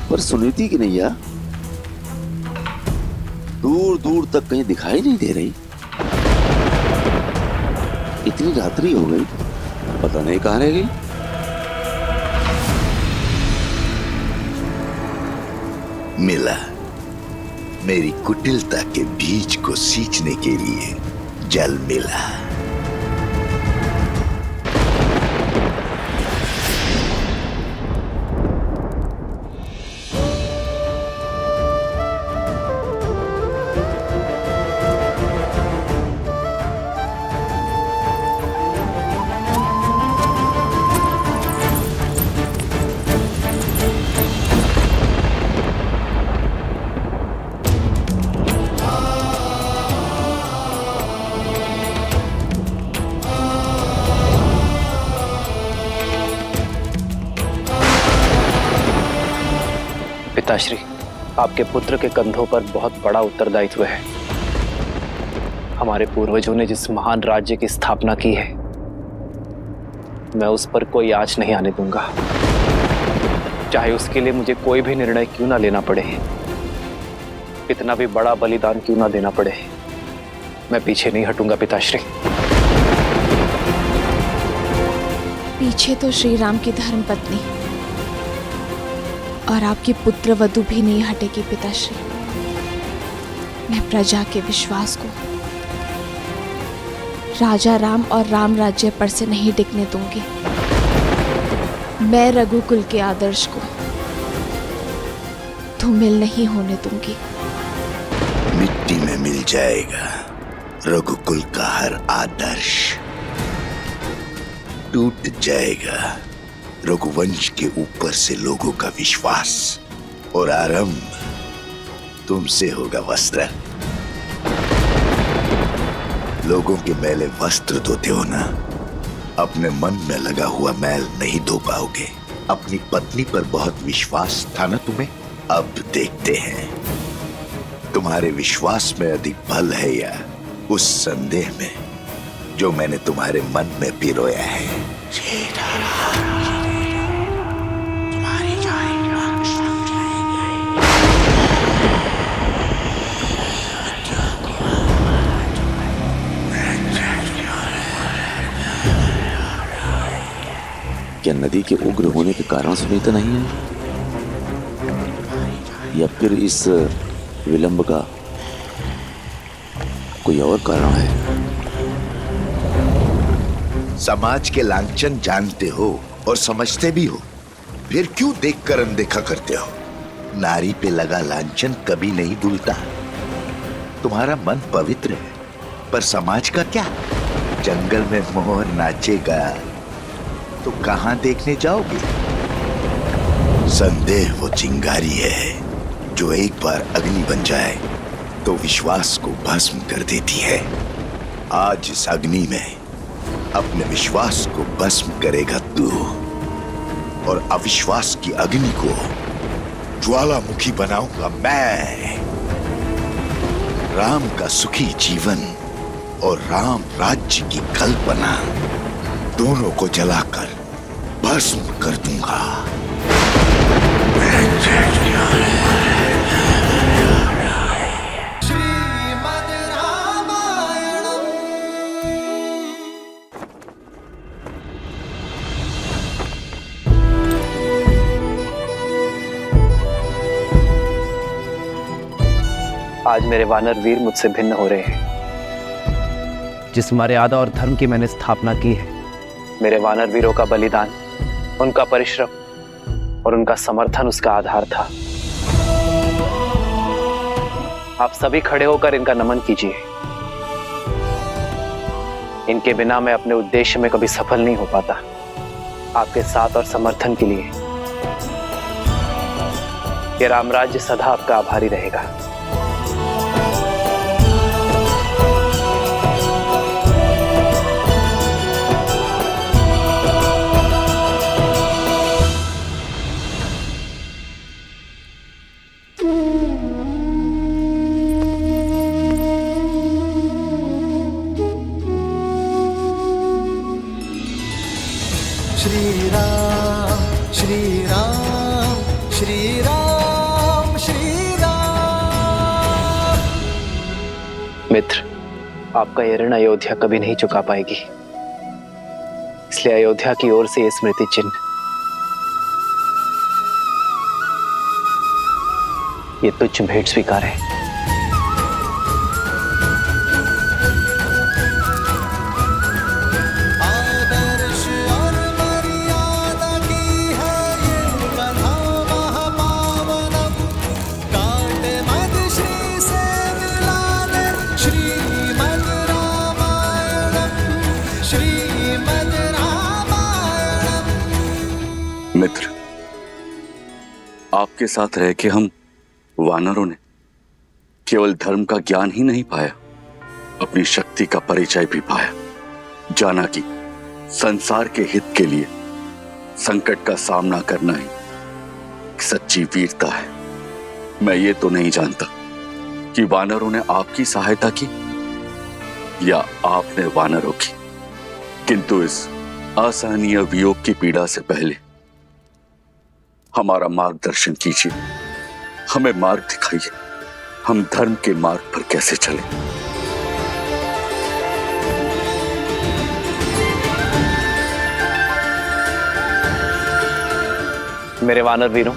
पर सुनीति की नैया दूर दूर तक कहीं दिखाई नहीं दे रही। इतनी रात्रि हो गई, पता नहीं कहां रह गई। मिला, मेरी कुटिलता के बीज को सींचने के लिए जल मिला। पिताश्री, आपके पुत्र के कंधों पर बहुत बड़ा उत्तरदायित्व है। हमारे पूर्वजों ने जिस महान राज्य की स्थापना की है, मैं उस पर कोई आँच नहीं आने दूंगा, चाहे उसके लिए मुझे कोई भी निर्णय क्यों ना लेना पड़े, कितना भी बड़ा बलिदान क्यों ना देना पड़े। मैं पीछे नहीं हटूंगा पिताश्री। पीछे तो श्री राम की धर्म पत्नी और आपकी पुत्र वधु भी नहीं हटेगी पिताश्री। मैं प्रजा के विश्वास को, राजा राम और राम राज्य पर से नहीं टिकने दूंगी। मैं रघुकुल के आदर्श को धूमिल नहीं होने दूंगी। मिट्टी में मिल जाएगा रघुकुल का हर आदर्श, टूट जाएगा रघुवंश के ऊपर से लोगों का विश्वास, और आरंभ तुमसे होगा वस्त्र। लोगों के मैले वस्त्र धोते हो ना, अपने मन में लगा हुआ मैल नहीं धो पाओगे। अपनी पत्नी पर बहुत विश्वास था ना तुम्हें, अब देखते हैं तुम्हारे विश्वास में अधिक बल है या उस संदेह में जो मैंने तुम्हारे मन में पिरोया है। क्या नदी के उग्र होने के कारण से तो नहीं है, या फिर इस विलंब का कोई और कारण है? समाज के लांछन जानते हो और समझते भी हो, फिर क्यों देखकर अनदेखा करते हो? नारी पे लगा लांछन कभी नहीं धुलता। तुम्हारा मन पवित्र है, पर समाज का क्या? जंगल में मोर नाचेगा तो कहां देखने जाओगे? संदेह वो चिंगारी है जो एक बार अग्नि बन जाए तो विश्वास को भस्म कर देती है। आज इस अग्नि में अपने विश्वास को भस्म करेगा तू, और अविश्वास की अग्नि को ज्वालामुखी बनाऊंगा मैं। राम का सुखी जीवन और राम राज्य की कल्पना दोनों को जलाकर भस्म कर दूंगा। आज मेरे वानर वीर मुझसे भिन्न हो रहे हैं। जिस मर्यादा और धर्म की मैंने स्थापना की है, मेरे वानर वीरों का बलिदान, उनका परिश्रम और उनका समर्थन उसका आधार था। आप सभी खड़े होकर इनका नमन कीजिए। इनके बिना मैं अपने उद्देश्य में कभी सफल नहीं हो पाता। आपके साथ और समर्थन के लिए ये रामराज्य सदा आपका आभारी रहेगा। श्री राम श्री राम श्री राम श्री राम। मित्र, आपका यह ऋण अयोध्या कभी नहीं चुका पाएगी, इसलिए अयोध्या की ओर से ये स्मृति चिन्ह, ये तुच्छ भेंट स्वीकार है। मित्र, आपके साथ रह के हम वानरों ने केवल धर्म का ज्ञान ही नहीं पाया, अपनी शक्ति का परिचय भी पाया। जाना कि संसार के हित के लिए संकट का सामना करना ही सच्ची वीरता है। मैं ये तो नहीं जानता कि वानरों ने आपकी सहायता की या आपने वानरों की, किंतु इस असहनीय वियोग की पीड़ा से पहले हमारा मार्गदर्शन कीजिए, हमें मार्ग दिखाइए, हम धर्म के मार्ग पर कैसे चलें। मेरे वानर वीरों,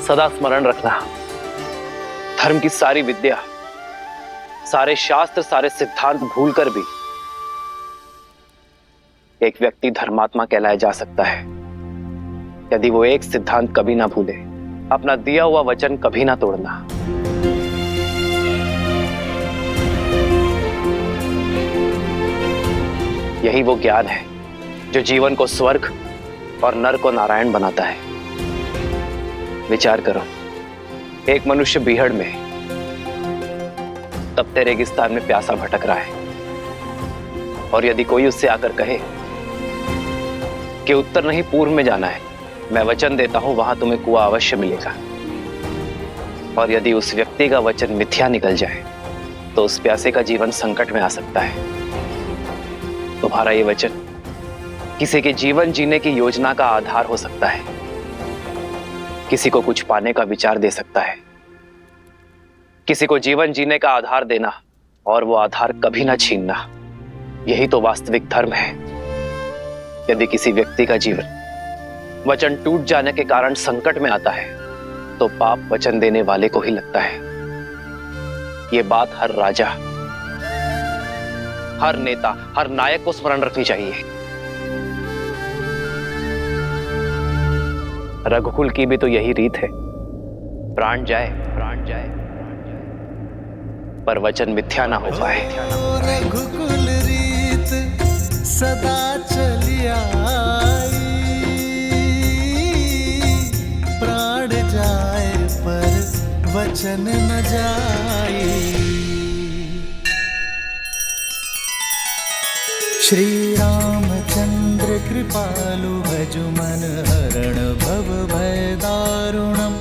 सदा स्मरण रखना, धर्म की सारी विद्या, सारे शास्त्र, सारे सिद्धांत भूलकर भी एक व्यक्ति धर्मात्मा कहलाया जा सकता है। यदि वो एक सिद्धांत कभी ना भूले, अपना दिया हुआ वचन कभी ना तोड़ना। यही वो ज्ञान है जो जीवन को स्वर्ग और नर को नारायण बनाता है। विचार करो, एक मनुष्य बीहड़ में तपते रेगिस्तान में प्यासा भटक रहा है, और यदि कोई उससे आकर कहे कि उत्तर नहीं पूर्व में जाना है, मैं वचन देता हूं वहां तुम्हें कुआं अवश्य मिलेगा, और यदि उस व्यक्ति का वचन मिथ्या निकल जाए तो उस प्यासे का जीवन संकट में आ सकता है। तुम्हारा ये वचन किसी के जीवन जीने की योजना का आधार हो सकता है, किसी को कुछ पाने का विचार दे सकता है। किसी को जीवन जीने का आधार देना और वो आधार कभी ना छीनना, यही तो वास्तविक धर्म है। यदि किसी व्यक्ति का जीवन वचन टूट जाने के कारण संकट में आता है तो पाप वचन देने वाले को ही लगता है। ये बात हर राजा, हर नेता, हर नायक को स्मरण रखनी चाहिए। रघुकुल की भी तो यही रीत है, प्राण जाए पर वचन मिथ्या ना हो पाए। रघुकुल रीत सदा चली आई, प्राण जाए पर वचन न जाए। श्री रामचंद्र कृपालु भजु मन हरण भव भय दारुणम,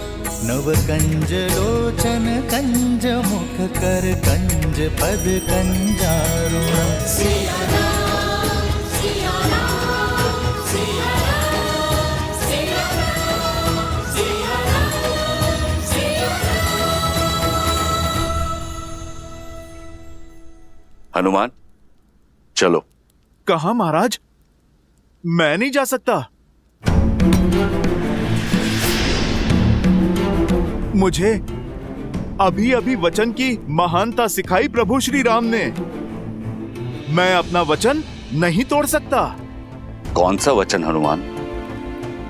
नव कंज लोचन कंज मुख कर कंज पद कंजारुणम। हनुमान, चलो। कहाँ महाराज? मैं नहीं जा सकता। मुझे अभी अभी वचन की महानता सिखाई प्रभु श्री राम ने। मैं अपना वचन नहीं तोड़ सकता। कौन सा वचन हनुमान?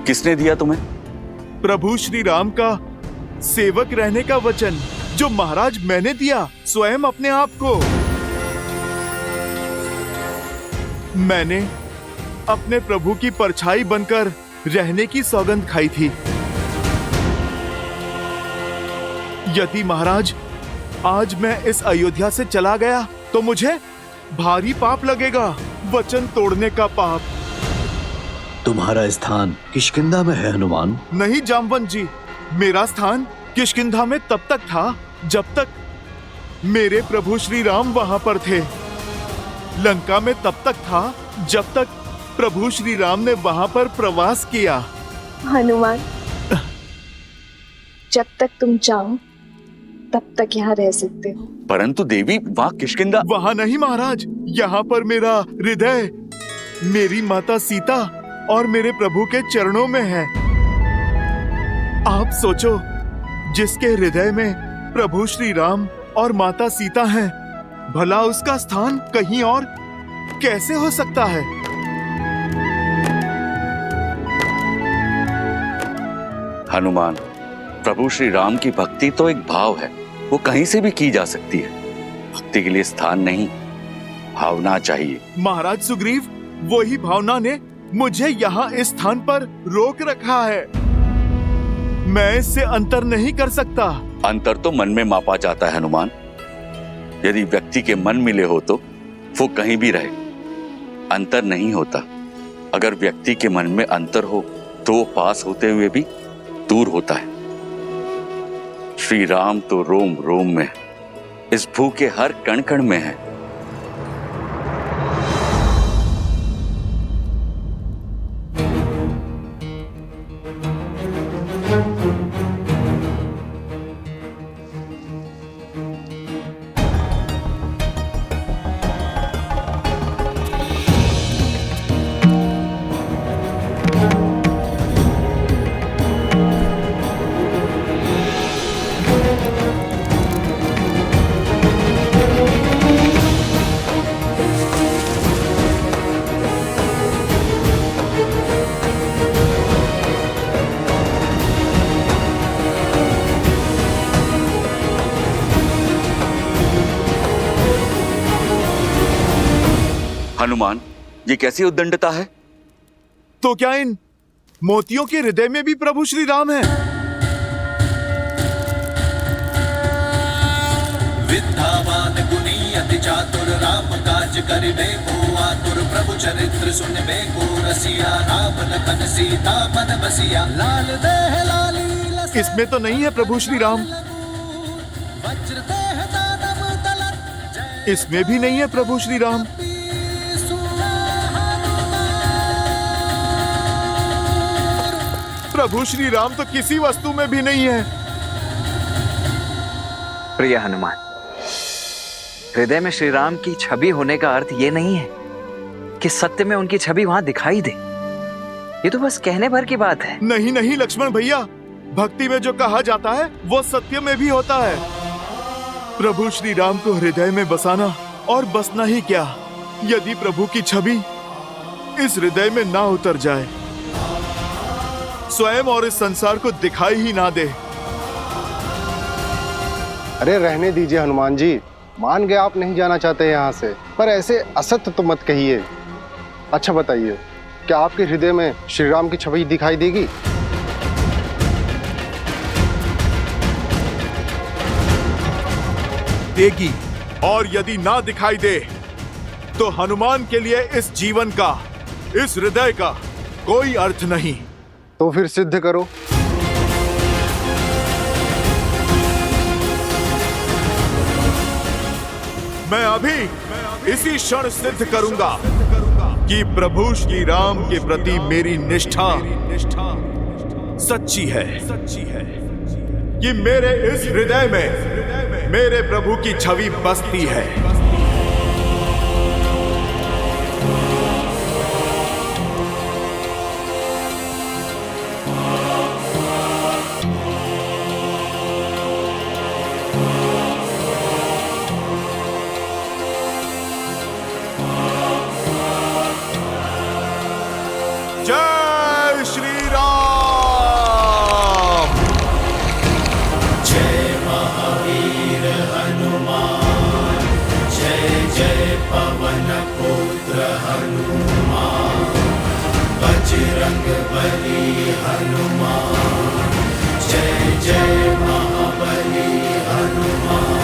किसने दिया तुम्हें? प्रभु श्री राम का सेवक रहने का वचन, जो महाराज मैंने दिया स्वयं अपने आप को। मैंने अपने प्रभु की परछाई बनकर रहने की सौगंध खाई थी। यदि महाराज आज मैं इस अयोध्या से चला गया तो मुझे भारी पाप लगेगा, वचन तोड़ने का पाप। तुम्हारा स्थान किष्किंधा में है हनुमान। नहीं जामवंत जी, मेरा स्थान किष्किंधा में तब तक था जब तक मेरे प्रभु श्री राम वहां पर थे। लंका में तब तक था जब तक प्रभु श्री राम ने वहां पर प्रवास किया। हनुमान, जब तक तुम चाहो तब तक यहाँ रह सकते हो। परंतु देवी, वहां किष्किंधा। वहां नहीं महाराज, यहाँ पर मेरा हृदय, मेरी माता सीता और मेरे प्रभु के चरणों में है। आप सोचो, जिसके हृदय में प्रभु श्री राम और माता सीता हैं, भला उसका स्थान कहीं और कैसे हो सकता है? हनुमान, प्रभु श्री राम की भक्ति तो एक भाव है, वो कहीं से भी की जा सकती है। भक्ति के लिए स्थान नहीं, भावना चाहिए। महाराज सुग्रीव, वही भावना ने मुझे यहाँ इस स्थान पर रोक रखा है। मैं इससे अंतर नहीं कर सकता। अंतर तो मन में मापा जाता है हनुमान। यदि व्यक्ति के मन मिले हो तो वो कहीं भी रहे, अंतर नहीं होता। अगर व्यक्ति के मन में अंतर हो तो वो पास होते हुए भी दूर होता है। श्री राम तो रोम रोम में, इस भू के हर कण कण में है। हनुमान, ये कैसी उद्दंडता है? तो क्या इन मोतियों के हृदय में भी प्रभु श्री राम है? विद्यावान गुणी अति चातुर राम काज करिबे को आतुर प्रभु चरित्र सुनबे को रसिया राम लखन सीता मन बसिया लाल देह लाली इसमें तो नहीं है प्रभु श्री राम। वज्र देह दानव तलत इसमें भी नहीं है प्रभु श्री राम। प्रभु श्री राम तो किसी वस्तु में भी नहीं है। प्रिय हनुमान, हृदय में श्री राम की छवि होने का अर्थ ये नहीं है कि सत्य में उनकी छवि वहां दिखाई दे। ये तो बस कहने भर की बात है। नहीं नहीं लक्ष्मण भैया, भक्ति में जो कहा जाता है वो सत्य में भी होता है। प्रभु श्री राम को हृदय में बसाना और बसना ही क्या, यदि प्रभु की छवि इस हृदय में ना उतर जाए, स्वयं और इस संसार को दिखाई ही ना दे। अरे रहने दीजिए हनुमान जी, मान गए आप नहीं जाना चाहते यहाँ से, पर ऐसे असत्य तो मत कहिए। अच्छा बताइए, क्या आपके हृदय में श्री राम की छवि दिखाई देगी? देगी, और यदि ना दिखाई दे तो हनुमान के लिए इस जीवन का, इस हृदय का कोई अर्थ नहीं। तो फिर सिद्ध करो। मैं अभी इसी क्षण सिद्ध करूंगा कि प्रभु श्री राम के प्रति मेरी निष्ठा सच्ची है, कि मेरे इस हृदय में मेरे प्रभु की छवि बसती है। जय श्री राम। जय महावीर हनुमान, जय जय पवन पुत्र हनुमान, बजरंग बली हनुमान, जय जय महाबली हनुमान।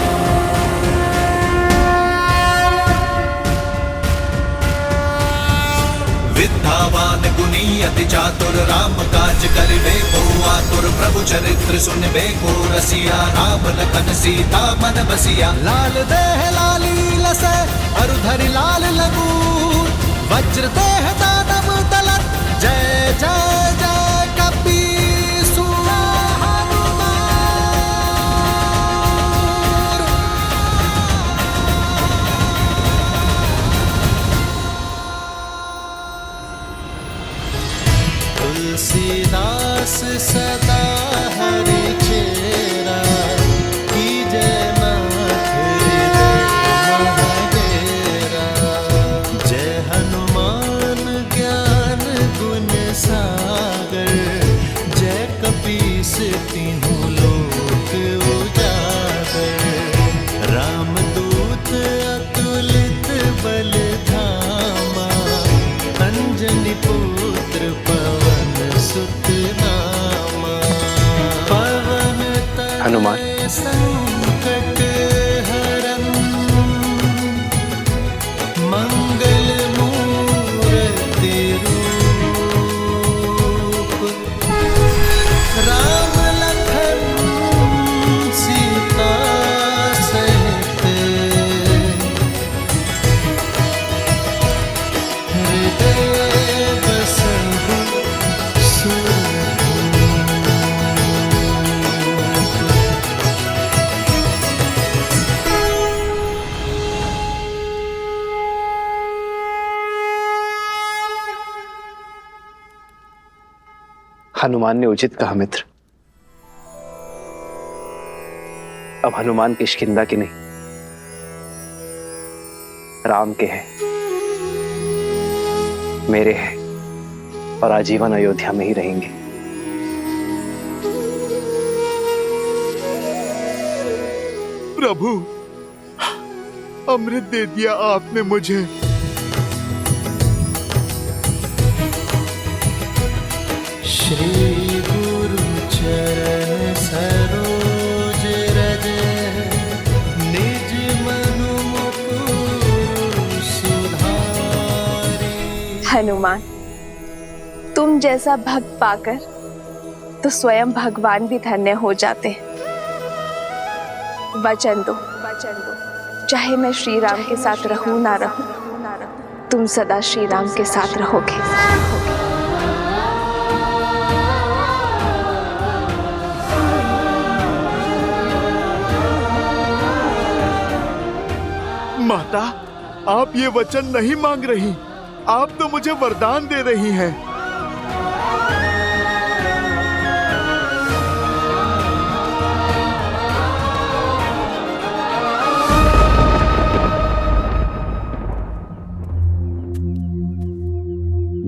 विद्यावान गुणी अति चातुर राम काज करिबे को आतुर प्रभु चरित्र सुनबे को रसिया राम लखन सीता मन बसिया लाल देह लाली लसै अरुधरि लाल लगूर वज्र देह दानव तलत जय जय जय कपीसु तुलसीदास सदा हरि चेरा कीजय नाथ हृदय महाडेरा। जय हनुमान ज्ञान गुण सागर, जय कपीस तीनों लोक उजागर। रामदूत अतुलित बल धामा, अंजनी पुत्र पवन सुत नामा। पवन हनुमान, संकट हरन, मंगल मूर्ति रूप। राम लखन सीता सहित, हृदय बसहु हनुमान ने उचित कहा मित्र। अब हनुमान किष्किंधा के नहीं, राम के हैं, मेरे हैं, और आजीवन अयोध्या में ही रहेंगे। प्रभु, अमृत दे दिया आपने मुझे, श्री गुरु चरण सरोज रज निज मनु मुकुर सुधारी। हनुमान, तुम जैसा भक्त पाकर तो स्वयं भगवान भी धन्य हो जाते हैं। वचन दो, चाहे मैं श्री राम के साथ रहूं ना रहूं, तुम सदा श्री राम के साथ रहोगे। माता, आप ये वचन नहीं मांग रही, आप तो मुझे वरदान दे रही हैं।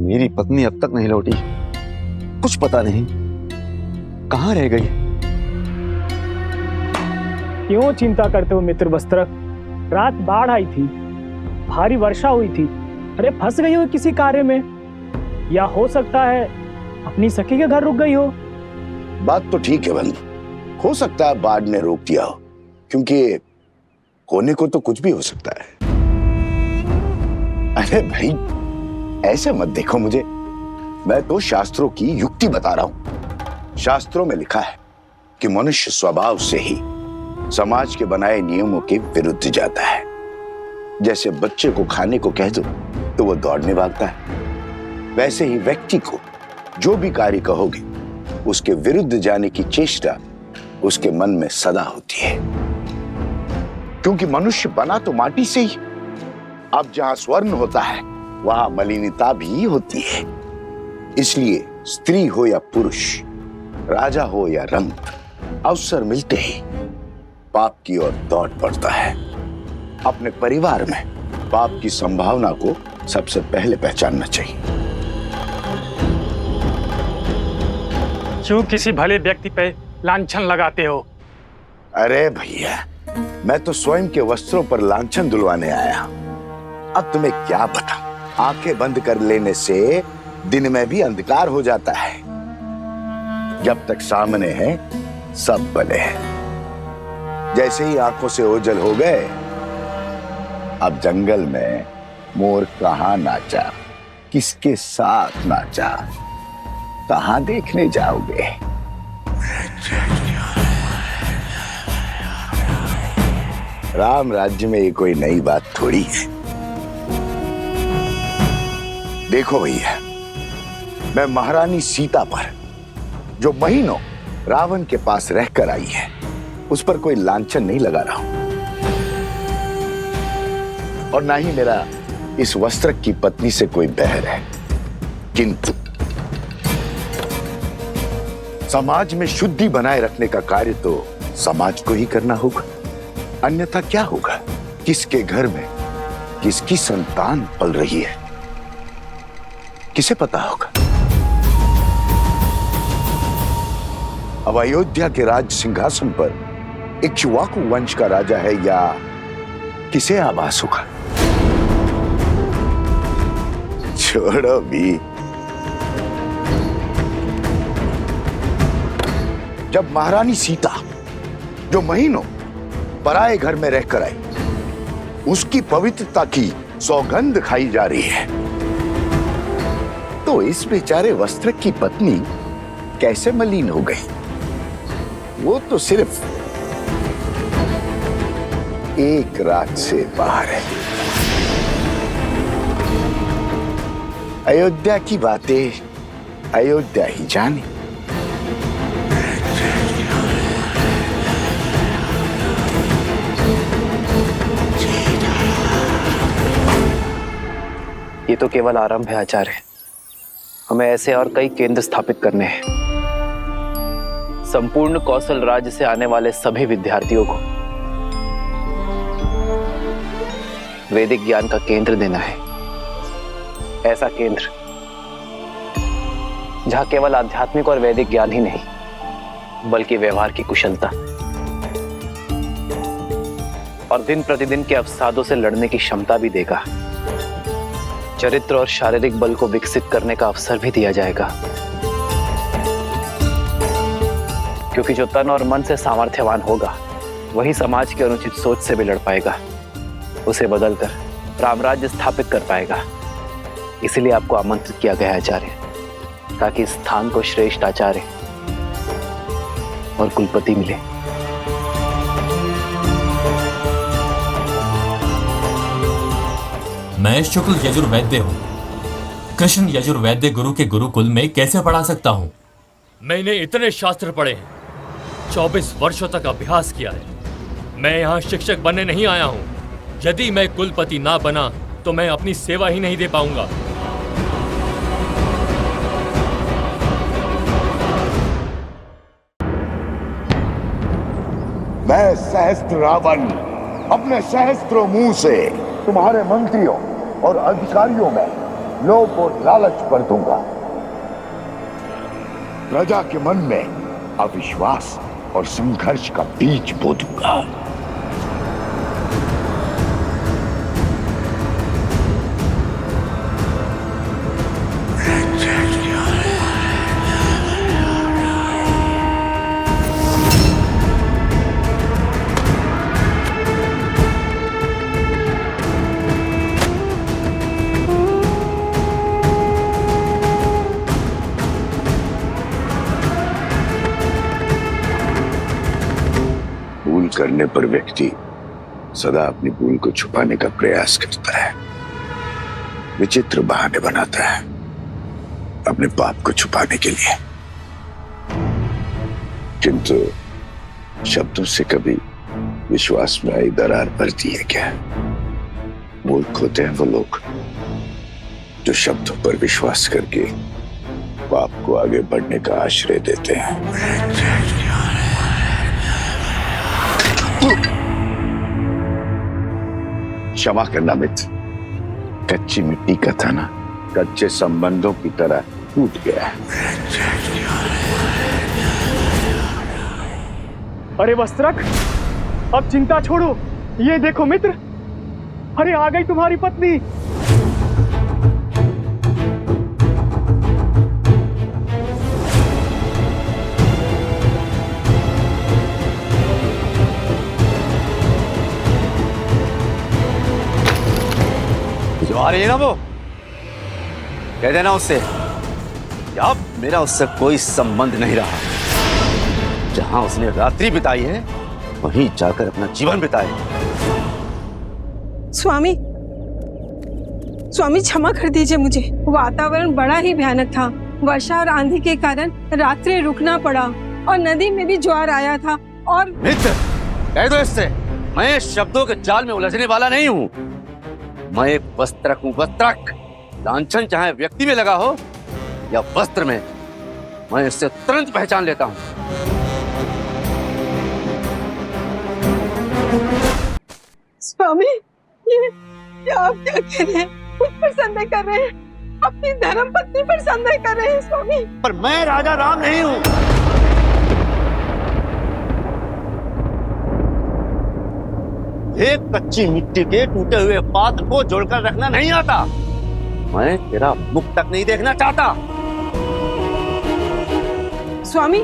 मेरी पत्नी अब तक नहीं लौटी, कुछ पता नहीं कहाँ रह गई। क्यों चिंता करते हो मित्र वस्त्रक? रात बाढ़ आई थी, भारी वर्षा हुई थी। अरे फंस गई हो किसी कार्य में, या हो सकता है अपनी सखी के घर रुक गई हो। बात तो ठीक है बंधु, हो सकता है बाढ़ ने रोक दिया हो, क्योंकि होने को तो कुछ भी हो सकता है। अरे भाई ऐसे मत देखो मुझे, मैं तो शास्त्रों की युक्ति बता रहा हूं। शास्त्रों में लिखा है कि मनुष्य स्वभाव से ही समाज के बनाए नियमों के विरुद्ध जाता है। जैसे बच्चे को खाने को कह दो तो वो दौड़ने भागता है, वैसे ही व्यक्ति को जो भी कार्य कहोगे उसके विरुद्ध जाने की चेष्टा उसके मन में सदा होती है। क्योंकि मनुष्य बना तो माटी से ही, अब जहां स्वर्ण होता है वहां मलिनता भी होती है। इसलिए स्त्री हो या पुरुष, राजा हो या रंक, अवसर मिलते ही पाप की ओर दौड़ पड़ता है। अपने परिवार में पाप की संभावना को सबसे पहले पहचानना चाहिए। क्यों किसी भले व्यक्ति पे लांछन लगाते हो? अरे भैया, मैं तो स्वयं के वस्त्रों पर लांछन दुलवाने आया। अब तुम्हें क्या बताऊं, आंखें बंद कर लेने से दिन में भी अंधकार हो जाता है। जब तक सामने है सब भले हैं। जैसे ही आंखों से ओझल हो गए, अब जंगल में मोर कहाँ नाचा, किसके साथ नाचा, कहाँ देखने जाओगे? राम राज्य में ये कोई नई बात थोड़ी है। देखो भैया, मैं महारानी सीता पर जो महीनों रावण के पास रहकर आई है, उस पर कोई लांछन नहीं लगा रहा हूं। और ना ही मेरा इस वस्त्र की पत्नी से कोई बैर है। किंतु समाज में शुद्धि बनाए रखने का कार्य तो समाज को ही करना होगा, अन्यथा क्या होगा? किसके घर में किसकी संतान पल रही है, किसे पता होगा? अब अयोध्या के राज सिंहासन पर इक्ष्वाकु वंश का राजा है या किसे आभास होगा? छोड़ो भी। जब महारानी सीता जो महीनों पराए घर में रहकर आई, उसकी पवित्रता की सौगंध खाई जा रही है, तो इस बेचारे वस्त्र की पत्नी कैसे मलिन हो गई? वो तो सिर्फ एक रात से बाहर है। अयोध्या की बातें अयोध्या ही जाने। ये तो केवल आरंभ है आचार्य, हमें ऐसे और कई केंद्र स्थापित करने हैं। संपूर्ण कौशल राज्य से आने वाले सभी विद्यार्थियों को वैदिक ज्ञान का केंद्र देना है। ऐसा केंद्र जहां केवल आध्यात्मिक और वैदिक ज्ञान ही नहीं, बल्कि व्यवहार की कुशलता और दिन प्रतिदिन के अवसादों से लड़ने की क्षमता भी देगा। चरित्र और शारीरिक बल को विकसित करने का अवसर भी दिया जाएगा। क्योंकि जो तन और मन से सामर्थ्यवान होगा वही समाज की अनुचित सोच से भी लड़ पाएगा, उसे बदलकर रामराज्य स्थापित कर पाएगा। इसीलिए आपको आमंत्रित किया गया है आचार्य, ताकि इस स्थान को श्रेष्ठ आचार्य और कुलपति मिले। मैं शुक्ल यजुर्वैद्य हूँ। कृष्ण यजुर्वैद्य गुरु के गुरुकुल में कैसे पढ़ा सकता हूँ? मैंने इतने शास्त्र पढ़े हैं, 24 वर्षों तक अभ्यास किया है। मैं यहाँ शिक्षक बनने नहीं आया हूँ। यदि मैं कुलपति ना बना तो मैं अपनी सेवा ही नहीं दे पाऊंगा। मैं सहस्त्र रावण अपने सहस्त्रों मुंह से तुम्हारे मंत्रियों और अधिकारियों में लोभ और लालच भर दूंगा। प्रजा के मन में अविश्वास और संघर्ष का बीज बो दूंगा। करने पर व्यक्ति सदा अपनी भूल को छुपाने का प्रयास करता है, विचित्र बहाने बनाता है अपने पाप को छुपाने के लिए। किंतु शब्दों से कभी विश्वास में आई दरार पड़ती है क्या? मूर्ख होते हैं वो लोग जो शब्दों पर विश्वास करके पाप को आगे बढ़ने का आश्रय देते हैं। क्षमा करना मित्र, कच्ची मिट्टी का थाना कच्चे संबंधों की तरह टूट गया है। अरे वस्त्रक, अब चिंता छोड़ो। ये देखो मित्र, अरे आ गई तुम्हारी पत्नी। आ रही है ना वो, कह देना उससे कि अब मेरा उससे कोई संबंध नहीं रहा। जहां उसने रात्रि बिताई है वहीं जाकर अपना जीवन बिताए। स्वामी, स्वामी क्षमा कर दीजिए मुझे। वातावरण बड़ा ही भयानक था। वर्षा और आंधी के कारण रात्रि रुकना पड़ा और नदी में भी ज्वार आया था। और मित्र, कह दो इससे, मैं शब्दों के जाल में उलझने वाला नहीं हूँ। मैं एक वस्त्रक हूँ, वस्त्रक। लांछन चाहे व्यक्ति में लगा हो या वस्त्र में, मैं इससे तुरंत पहचान लेता हूँ। स्वामी, ये आप क्या कह रहे हैं? मुझ पर संदेह कर रहे हैं? अपनी धर्म पत्नी पर संदेह कर रहे हैं स्वामी? पर मैं राजा राम नहीं हूँ। एक कच्ची मिट्टी के टूटे हुए पात्र को जोड़कर रखना नहीं आता। मैं तेरा मुख तक नहीं देखना चाहता। स्वामी,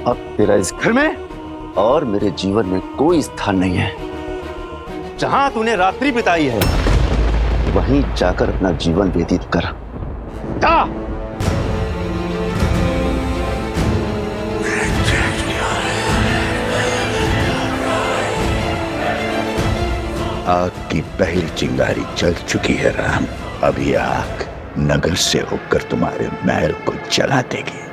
अब तेरा इस घर में और मेरे जीवन में कोई स्थान नहीं है। जहां तूने रात्रि बिताई है वहीं जाकर अपना जीवन व्यतीत कर। जा। आग की पहली चिंगारी जल चुकी है राम। अब ये आग नगर से होकर तुम्हारे महल को जला देगी।